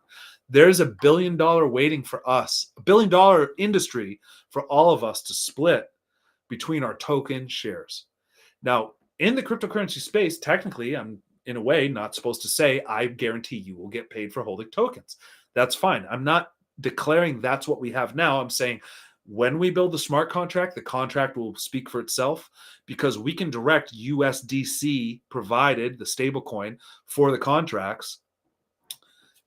There's $1 billion waiting for us, $1 billion industry for all of us to split between our token shares. Now, in the cryptocurrency space, technically, I'm in a way not supposed to say, I guarantee you will get paid for holding tokens. That's fine. I'm not declaring that's what we have now. I'm saying when we build the smart contract, the contract will speak for itself, because we can direct USDC provided, the stablecoin for the contracts,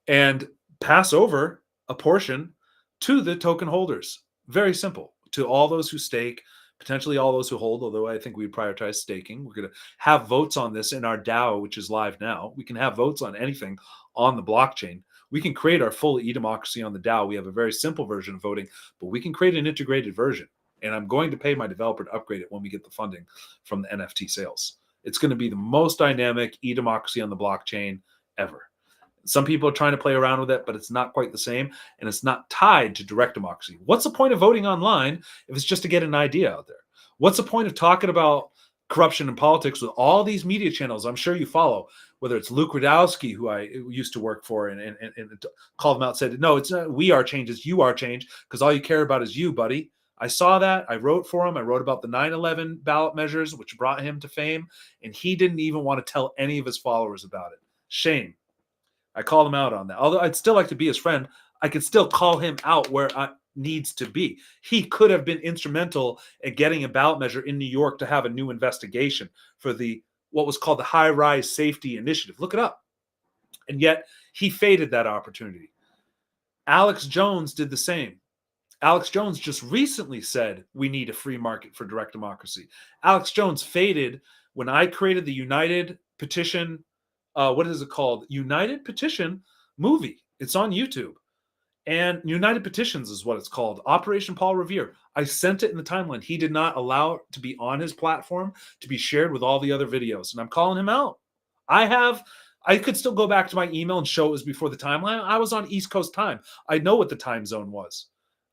and pass over a portion to the token holders. Very simple. To all those who stake, potentially all those who hold, although I think we prioritize staking. We're going to have votes on this in our DAO, which is live now. We can have votes on anything on the blockchain. We can create our full e-democracy on the DAO. We have a very simple version of voting, but we can create an integrated version. And I'm going to pay my developer to upgrade it when we get the funding from the NFT sales. It's going to be the most dynamic e-democracy on the blockchain ever. Some people are trying to play around with it, but it's not quite the same, and it's not tied to direct democracy. What's the point of voting online if it's just to get an idea out there? What's the point of talking about corruption in politics with all these media channels I'm sure you follow, whether it's Luke Radowski, who I used to work for, and called them out and said, no, it's not we are change, it's you are change, because all you care about is you, buddy. I saw that. I wrote for him. I wrote about the 9/11 ballot measures, which brought him to fame, and he didn't even want to tell any of his followers about it. Shame. I called him out on that. Although I'd still like to be his friend, I could still call him out where I needs to be. He could have been instrumental in getting a ballot measure in New York to have a new investigation for the what was called the High Rise Safety Initiative. Look it up. And yet he faded that opportunity. Alex Jones did the same. Alex Jones just recently said we need a free market for direct democracy. Alex Jones faded when I created the United Petition. What is it called? United Petition movie. It's on YouTube. And United Petitions is what it's called. Operation Paul Revere. I sent it in the timeline. He did not allow it to be on his platform to be shared with all the other videos. And I'm calling him out. I could still go back to my email and show it was before the timeline. I was on East Coast time. I know what the time zone was.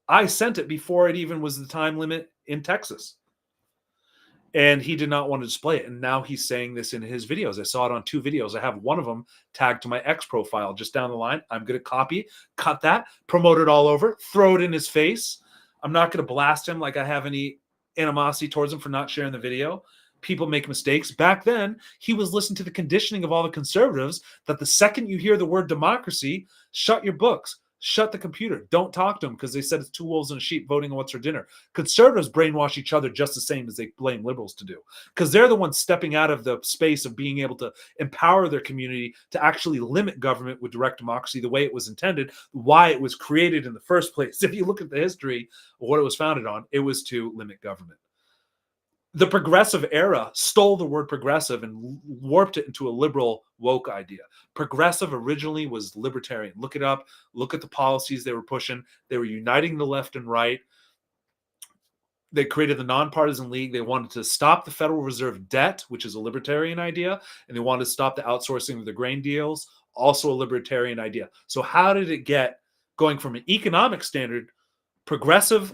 I sent it before it even was the time limit in Texas. And he did not want to display it. And now he's saying this in his videos. I saw it on 2 videos. I have one of them tagged to my X profile just down the line. I'm going to copy, cut that, promote it all over, throw it in his face. I'm not going to blast him like I have any animosity towards him for not sharing the video. People make mistakes. Back then, he was listening to the conditioning of all the conservatives that the second you hear the word democracy, shut your books. Shut the computer. Don't talk to them because they said it's 2 wolves and a sheep voting on what's for dinner. Conservatives brainwash each other just the same as they blame liberals to do because they're the ones stepping out of the space of being able to empower their community to actually limit government with direct democracy the way it was intended, why it was created in the first place. If you look at the history of what it was founded on, it was to limit government. The progressive era stole the word progressive and warped it into a liberal woke idea. Progressive originally was libertarian. Look it up. Look at the policies they were pushing. They were uniting the left and right. They created the Nonpartisan League. They wanted to stop the Federal Reserve debt, which is a libertarian idea, and they wanted to stop the outsourcing of the grain deals, also a libertarian idea. So how did it get going from an economic standard, progressive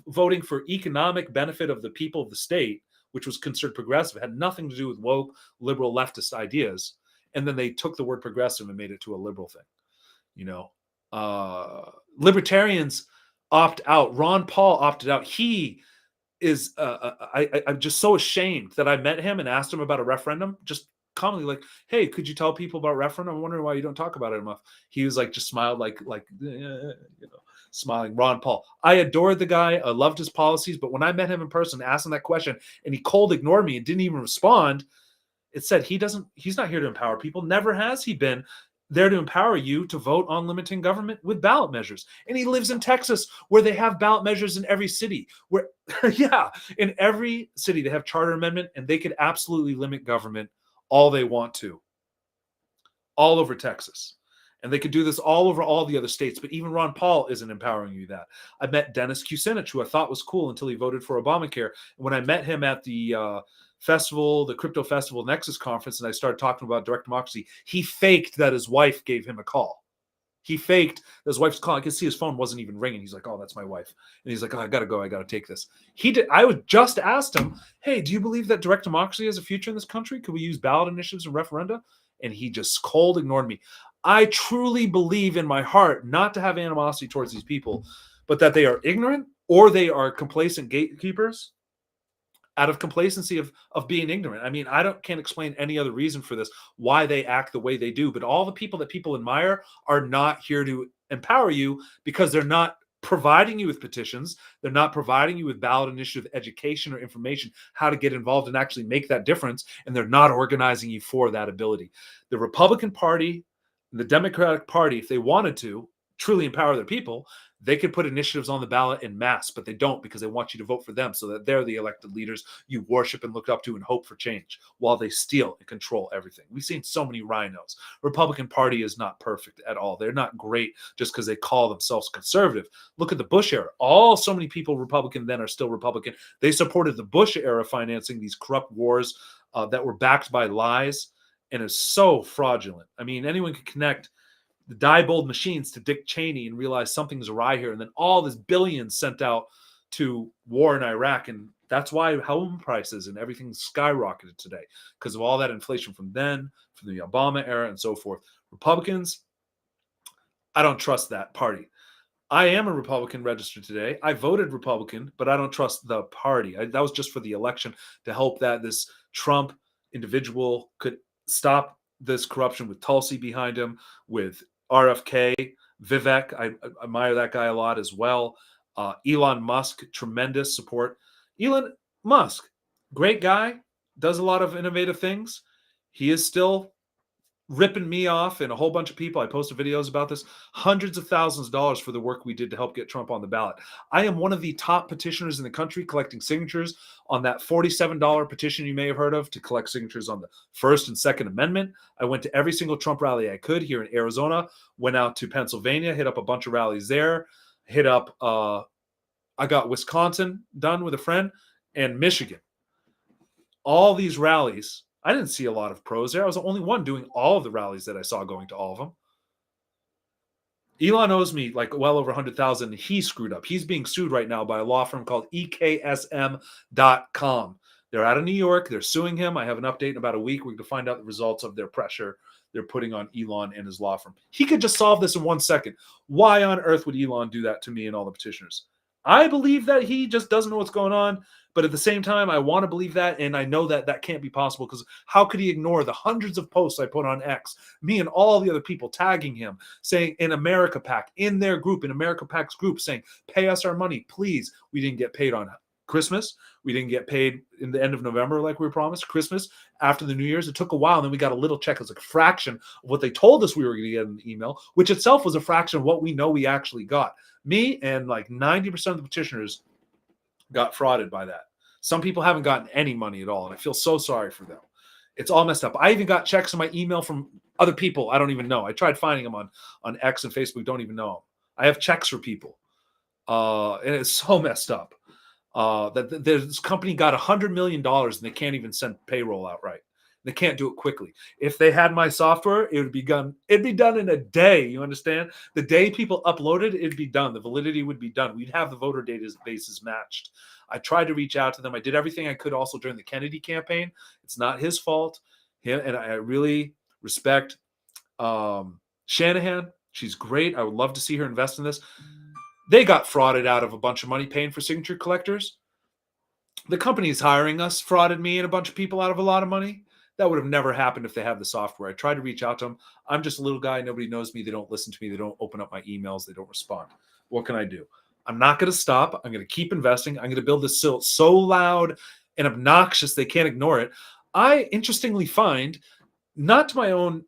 voting for economic benefit of the people of the state, which was considered progressive, had nothing to do with woke, liberal, leftist ideas. And then they took the word progressive and made it to a liberal thing. You know, libertarians opt out. Ron Paul opted out. He is, I'm just so ashamed that I met him and asked him about a referendum, just commonly like, hey, could you tell people about referendum? I'm wondering why you don't talk about it enough. He was like, just smiled like, you know, smiling. Ron Paul. I adored the guy. I loved his policies. But when I met him in person, asked him that question, and he cold ignored me and didn't even respond, it said he's not here to empower people. Never has he been there to empower you to vote on limiting government with ballot measures. And he lives in Texas where they have ballot measures in every city. Where, yeah, in every city they have charter amendment and they could absolutely limit government all they want to. All over Texas. And they could do this all over all the other states, but even Ron Paul isn't empowering you that. I met Dennis Kucinich, who I thought was cool until he voted for Obamacare. And when I met him at the festival, the Crypto Festival Nexus conference, and I started talking about direct democracy, he faked that his wife gave him a call. He faked that his wife's calling. I could see his phone wasn't even ringing. He's like, oh, that's my wife. And he's like, oh, I got to go. I got to take this. He did. I would just asked him, hey, do you believe that direct democracy has a future in this country? Could we use ballot initiatives and referenda? And he just cold ignored me. I truly believe in my heart not to have animosity towards these people, but that they are ignorant or they are complacent gatekeepers out of complacency of being ignorant. I mean, can't explain any other reason for this, why they act the way they do. But all the people that people admire are not here to empower you because they're not providing you with petitions. They're not providing you with ballot initiative education or information, how to get involved and actually make that difference. And they're not organizing you for that ability. The Republican Party, the Democratic Party, if they wanted to truly empower their people, they could put initiatives on the ballot in mass, but they don't because they want you to vote for them so that they're the elected leaders you worship and look up to and hope for change while they steal and control everything. We've seen so many rhinos. Republican Party is not perfect at all. They're not great just because they call themselves conservative. Look at the Bush era. So many people Republican then are still Republican. They supported the Bush era financing these corrupt wars that were backed by lies, and is so fraudulent. I mean, anyone can connect the Diebold machines to Dick Cheney and realize something's awry here. And then all this billions sent out to war in Iraq. And that's why home prices and everything skyrocketed today, because of all that inflation from then, from the Obama era, and so forth. Republicans, I don't trust that party. I am a Republican registered today. I voted Republican, but I don't trust the party. That was just for the election, to help that this Trump individual could stop this corruption, with Tulsi behind him, with RFK, Vivek. I admire that guy a lot as well. Elon Musk, tremendous support. Elon Musk, great guy, does a lot of innovative things. He is still ripping me off and a whole bunch of people. I posted videos about this, hundreds of thousands of dollars for the work we did to help get Trump on the ballot. I am one of the top petitioners in the country, collecting signatures on that $47 petition you may have heard of, to collect signatures on the First and Second Amendment. I went to every single Trump rally I could here in Arizona, went out to Pennsylvania, hit up a bunch of rallies there, hit up, I got Wisconsin done with a friend, and Michigan. All these rallies, I didn't see a lot of pros there. I was the only one doing all of the rallies that I saw, going to all of them. Elon owes me like well over 100,000. He screwed up. He's being sued right now by a law firm called EKSM.com. They're out of New York. They're suing him. I have an update in about a week. We're going to find out the results of their pressure they're putting on Elon and his law firm. He could just solve this in 1 second. Why on earth would Elon do that to me and all the petitioners? I believe that he just doesn't know what's going on. But at the same time, I want to believe that, and I know that that can't be possible, because how could he ignore the hundreds of posts I put on X, me and all the other people tagging him, saying in America PAC, in their group, in America PAC's group, saying, pay us our money, please. We didn't get paid on Christmas. We didn't get paid in the end of November like we were promised. Christmas, after the New Year's, it took a while, and then we got a little check. It was like a fraction of what they told us we were going to get in the email, which itself was a fraction of what we know we actually got. Me and like 90% of the petitioners got frauded by that. Some people haven't gotten any money at all, and I feel so sorry for them. It's all messed up. I even got checks in my email from other people I don't even know. I tried finding them on X and Facebook, don't even know them. I have checks for people, and it's so messed up. That this company got $100 million, and they can't even send payroll out right. They can't do it quickly. If they had my software, it would be done. It'd be done in a day. You understand? The day people uploaded, it'd be done. The validity would be done. We'd have the voter databases matched. I tried to reach out to them. I did everything I could also during the Kennedy campaign. It's not his fault. And I really respect Shanahan. She's great. I would love to see her invest in this. They got frauded out of a bunch of money paying for signature collectors. The companies hiring us frauded me and a bunch of people out of a lot of money. That would have never happened if they had the software. I tried to reach out to them. I'm just a little guy. Nobody knows me. They don't listen to me. They don't open up my emails. They don't respond. What can I do? I'm not going to stop. I'm going to keep investing. I'm going to build this so loud and obnoxious they can't ignore it. I interestingly find, not to my own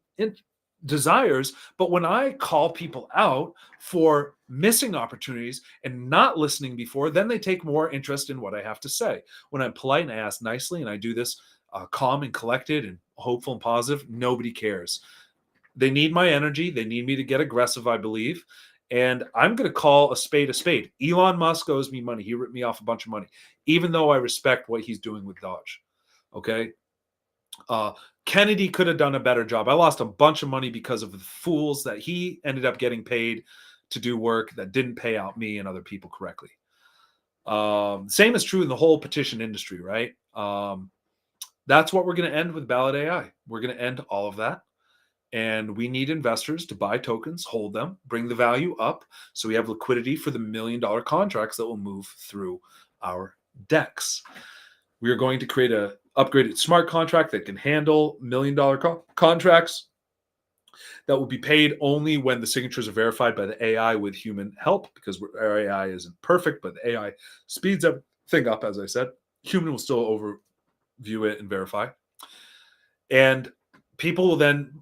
desires, but when I call people out for missing opportunities and not listening before, then they take more interest in what I have to say. When I'm polite and I ask nicely and I do this calm and collected and hopeful and positive, nobody cares. They need my energy. They need me to get aggressive, I believe. And I'm going to call a spade a spade. Elon Musk owes me money. He ripped me off a bunch of money, even though I respect what he's doing with Dodge. Okay. Kennedy could have done a better job. I lost a bunch of money because of the fools that he ended up getting paid to do work that didn't pay out me and other people correctly. Same is true in the whole petition industry, right? That's what we're going to end with BallotAI. We're going to end all of that. And we need investors to buy tokens, hold them, bring the value up, so we have liquidity for the $1 million contracts that will move through our DEX. We are going to create an upgraded smart contract that can handle $1 million contracts that will be paid only when the signatures are verified by the AI with human help, because our AI isn't perfect, but the AI speeds everything up, as I said. Human will still overview it and verify. And people will then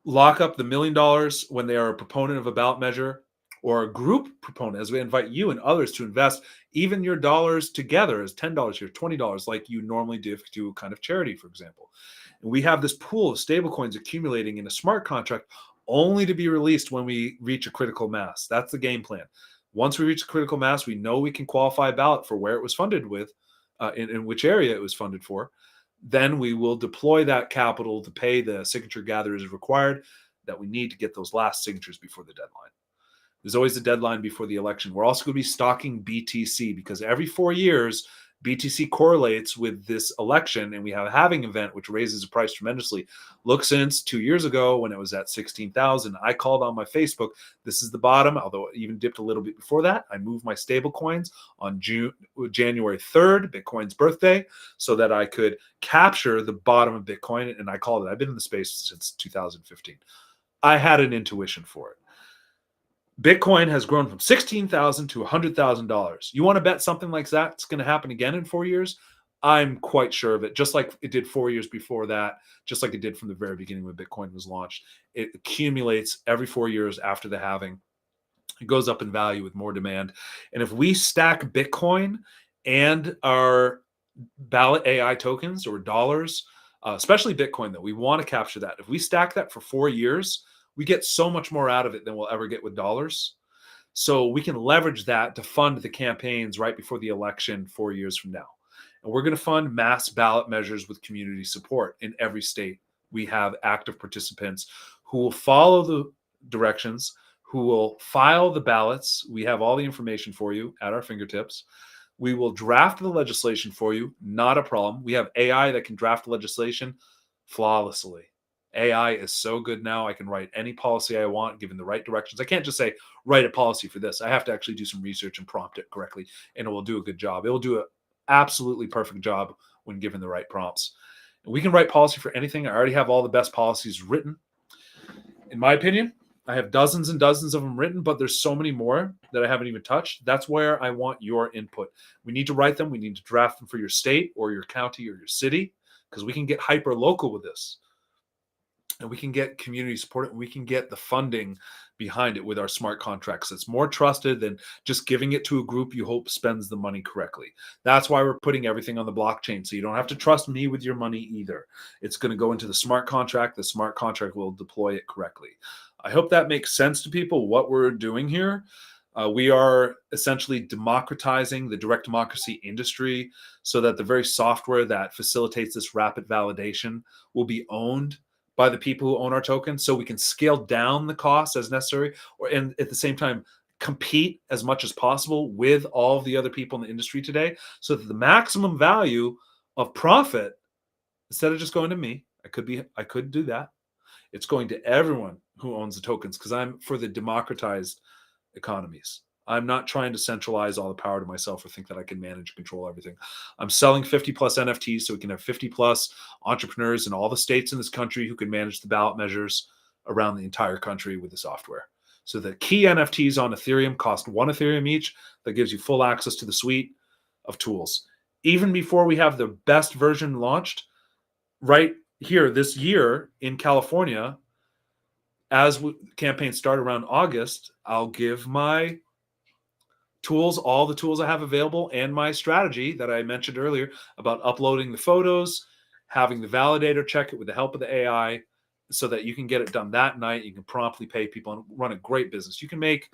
lock up the $1 million when they are a proponent of a ballot measure or a group proponent, as we invite you and others to invest even your dollars together as $10 here, $20, like you normally do if you do a kind of charity, for example. And we have this pool of stablecoins accumulating in a smart contract only to be released when we reach a critical mass. That's the game plan. Once we reach a critical mass, we know we can qualify a ballot for where it was funded with, in which area it was funded for. Then we will deploy that capital to pay the signature gatherers required that we need to get those last signatures before the deadline. There's always a deadline before the election. We're also going to be stocking BTC because every 4 years, BTC correlates with this election, and we have a halving event, which raises the price tremendously. Look, since 2 years ago when it was at 16,000, I called on my Facebook, this is the bottom, although it even dipped a little bit before that. I moved my stable coins on January 3rd, Bitcoin's birthday, so that I could capture the bottom of Bitcoin, and I called it. I've been in the space since 2015. I had an intuition for it. Bitcoin has grown from $16,000 to $100,000. You want to bet something like that's going to happen again in 4 years? I'm quite sure of it. Just like it did 4 years before that, just like it did from the very beginning when Bitcoin was launched. It accumulates every 4 years after the halving. It goes up in value with more demand. And if we stack Bitcoin and our BallotAI tokens or dollars, especially Bitcoin, though, we want to capture that. If we stack that for 4 years, we get so much more out of it than we'll ever get with dollars. So we can leverage that to fund the campaigns right before the election 4 years from now. And we're going to fund mass ballot measures with community support in every state. We have active participants who will follow the directions, who will file the ballots. We have all the information for you at our fingertips. We will draft the legislation for you. Not a problem. We have AI that can draft legislation flawlessly. AI is so good now. I can write any policy I want, given the right directions. I can't just say, write a policy for this. I have to actually do some research and prompt it correctly, and it will do a good job. It will do an absolutely perfect job when given the right prompts. And we can write policy for anything. I already have all the best policies written. In my opinion, I have dozens and dozens of them written, but there's so many more that I haven't even touched. That's where I want your input. We need to write them. We need to draft them for your state or your county or your city, because we can get hyper local with this. And we can get community support, and we can get the funding behind it with our smart contracts. It's more trusted than just giving it to a group you hope spends the money correctly. That's why we're putting everything on the blockchain. So you don't have to trust me with your money either. It's going to go into the smart contract. The smart contract will deploy it correctly. I hope that makes sense to people, what we're doing here. We are essentially democratizing the direct democracy industry so that the very software that facilitates this rapid validation will be owned by the people who own our tokens, so we can scale down the costs as necessary, and at the same time compete as much as possible with all of the other people in the industry today, so that the maximum value of profit, instead of just going to me, I could do that. It's going to everyone who owns the tokens, because I'm for the democratized economies. I'm not trying to centralize all the power to myself or think that I can manage and control everything. I'm selling 50 plus NFTs so we can have 50 plus entrepreneurs in all the states in this country who can manage the ballot measures around the entire country with the software. So the key NFTs on Ethereum cost 1 Ethereum each. That gives you full access to the suite of tools. Even before we have the best version launched, right here this year in California, as campaigns start around August, I'll give my tools, all the tools I have available, and my strategy that I mentioned earlier about uploading the photos, having the validator check it with the help of the AI so that you can get it done that night. You can promptly pay people and run a great business. You can make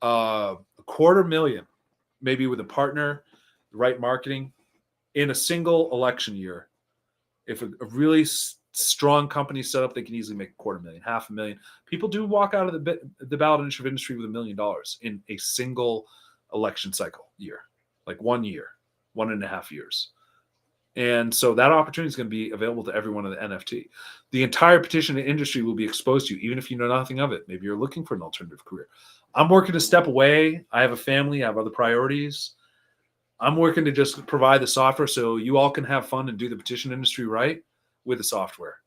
$250,000, maybe with a partner, the right marketing, in a single election year. If a really strong company set up, they can easily make $250,000, $500,000. People do walk out of the ballot initiative industry with $1 million in a single election cycle year, like 1 year, 1.5 years. And so that opportunity is going to be available to everyone in the NFT. The entire petition industry will be exposed to you, even if you know nothing of it. Maybe you're looking for an alternative career. I'm working to step away. I have a family. I have other priorities. I'm working to just provide the software so you all can have fun and do the petition industry right with the software.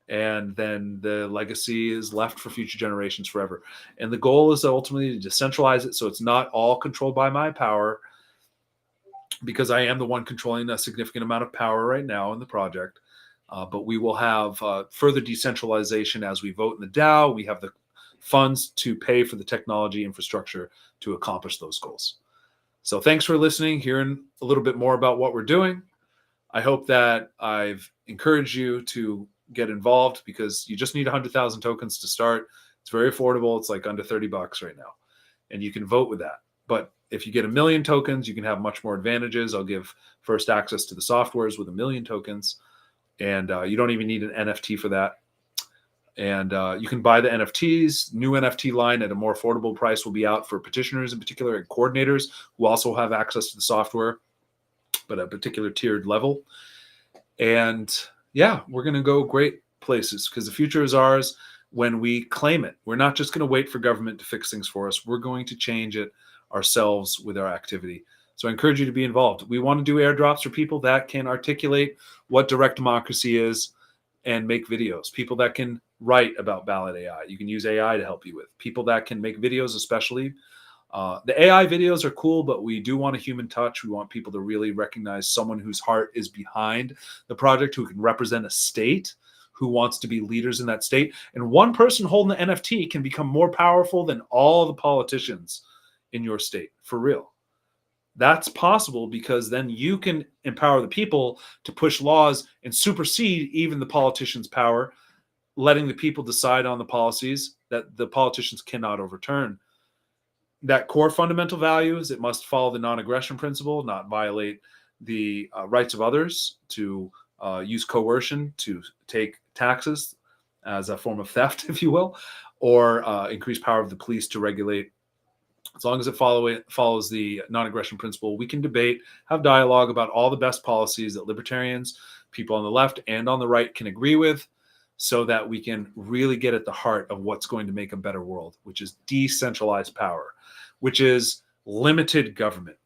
And then the legacy is left for future generations forever. And the goal is ultimately to decentralize it so it's not all controlled by my power, because I am the one controlling a significant amount of power right now in the project. But we will have further decentralization as we vote in the DAO. We have the funds to pay for the technology infrastructure to accomplish those goals. So thanks for listening, hearing a little bit more about what we're doing. I hope that I've encouraged you to get involved, because you just need 100,000 tokens to start. It's very affordable. It's like under $30 right now, and you can vote with that. But if you get 1 million tokens, you can have much more advantages. I'll give first access to the softwares with 1 million tokens, and you don't even need an NFT for that. And you can buy the NFTs. New NFT line at a more affordable price will be out for petitioners in particular and coordinators who also have access to the software, but at a particular tiered level. And yeah, we're going to go great places because the future is ours when we claim it. We're not just going to wait for government to fix things for us. We're going to change it ourselves with our activity. So I encourage you to be involved. We want to do airdrops for people that can articulate what direct democracy is and make videos. People that can write about BallotAI. You can use AI to help you with. People that can make videos, especially. The AI videos are cool, but we do want a human touch. We want people to really recognize someone whose heart is behind the project, who can represent a state, who wants to be leaders in that state. And one person holding the NFT can become more powerful than all the politicians in your state, for real. That's possible because then you can empower the people to push laws and supersede even the politicians' power, letting the people decide on the policies that the politicians cannot overturn. That core fundamental value is it must follow the non-aggression principle, not violate the rights of others, to use coercion to take taxes as a form of theft, if you will, or increase power of the police to regulate. As long as it follows the non-aggression principle, we can debate, have dialogue about all the best policies that libertarians, people on the left and on the right can agree with, so that we can really get at the heart of what's going to make a better world, which is decentralized power, which is limited government.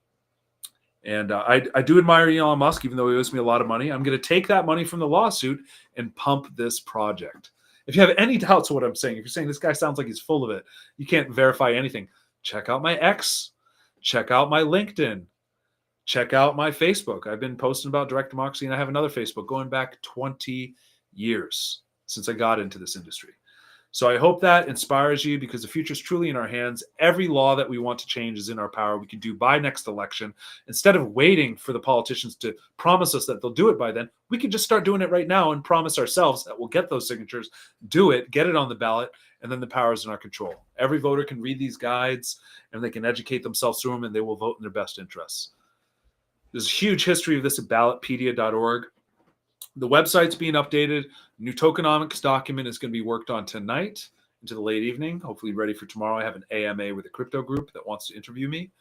And I do admire Elon Musk, even though he owes me a lot of money. I'm going to take that money from the lawsuit and pump this project. If you have any doubts of what I'm saying, if you're saying this guy sounds like he's full of it, you can't verify anything, check out my X, check out my LinkedIn, check out my Facebook. I've been posting about direct democracy, and I have another Facebook going back 20 years since I got into this industry. So I hope that inspires you, because the future is truly in our hands. Every law that we want to change is in our power. We can do by next election. Instead of waiting for the politicians to promise us that they'll do it by then, we can just start doing it right now and promise ourselves that we'll get those signatures, do it, get it on the ballot, and then the power is in our control. Every voter can read these guides and they can educate themselves through them, and they will vote in their best interests. There's a huge history of this at ballotpedia.org. The website's being updated. New tokenomics document is going to be worked on tonight into the late evening, hopefully ready for tomorrow. I have an AMA with a crypto group that wants to interview me.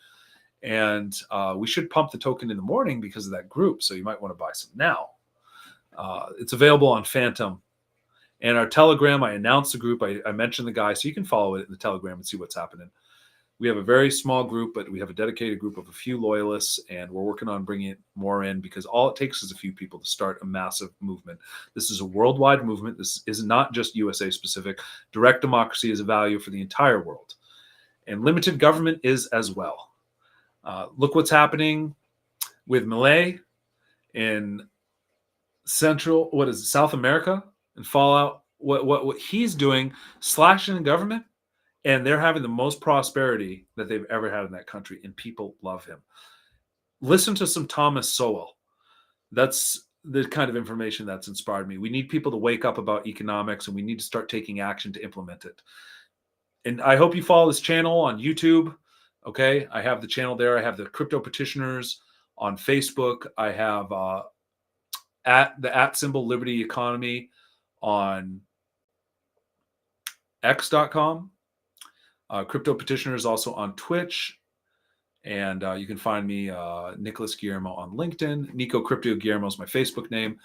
And we should pump the token in the morning because of that group. So you might want to buy some now. It's available on Phantom. And our Telegram, I announced the group. I mentioned the guy, so you can follow it in the Telegram and see what's happening. We have a very small group, but we have a dedicated group of a few loyalists, and we're working on bringing more in, because all it takes is a few people to start a massive movement. This is a worldwide movement. This is not just USA specific. Direct democracy is a value for the entire world, and limited government is as well. Look what's happening with Malay in South America, and Fallout. What he's doing, slashing the government. And they're having the most prosperity that they've ever had in that country, and people love him. Listen to some Thomas Sowell. That's the kind of information that's inspired me. We need people to wake up about economics, and we need to start taking action to implement it. And I hope you follow this channel on YouTube. Okay, I have the channel there. I have the Crypto Petitioners on Facebook. I have at symbol Liberty Economy on x.com. Crypto Petitioner is also on Twitch, and you can find me, Nicholas Guillermo, on LinkedIn. Nico Crypto Guillermo is my Facebook name.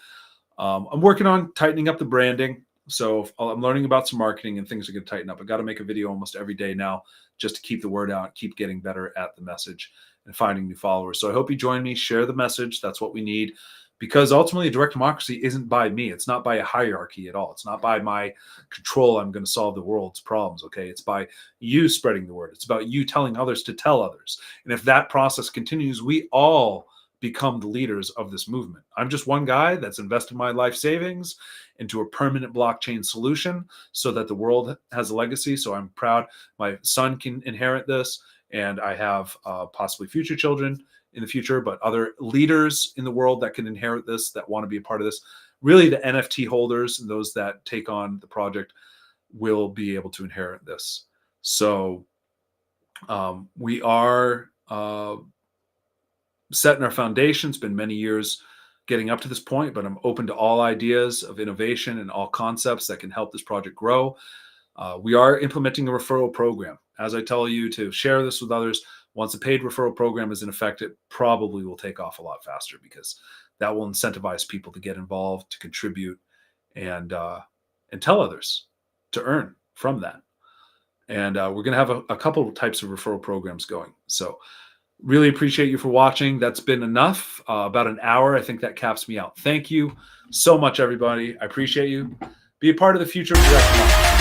I'm working on tightening up the branding, so I'm learning about some marketing, and things are going to tighten up. I got to make a video almost every day now just to keep the word out, keep getting better at the message and finding new followers. So I hope you join me, share the message. That's what we need. Because ultimately, direct democracy isn't by me. It's not by a hierarchy at all. It's not by my control. I'm going to solve the world's problems. Okay. It's by you spreading the word. It's about you telling others to tell others. And if that process continues, we all become the leaders of this movement. I'm just one guy that's invested my life savings into a permanent blockchain solution so that the world has a legacy. So I'm proud my son can inherit this, and I have possibly future children in the future, but other leaders in the world that can inherit this, that want to be a part of this. Really, the NFT holders and those that take on the project will be able to inherit this. So we are setting our foundation. It's been many years getting up to this point, but I'm open to all ideas of innovation and all concepts that can help this project grow. We are implementing a referral program. As I tell you to share this with others, once a paid referral program is in effect, it probably will take off a lot faster because that will incentivize people to get involved, to contribute, and tell others to earn from that. And we're going to have a couple of types of referral programs going. So really appreciate you for watching. That's been enough. About an hour. I think that caps me out. Thank you so much, everybody. I appreciate you. Be a part of the future of direct marketing.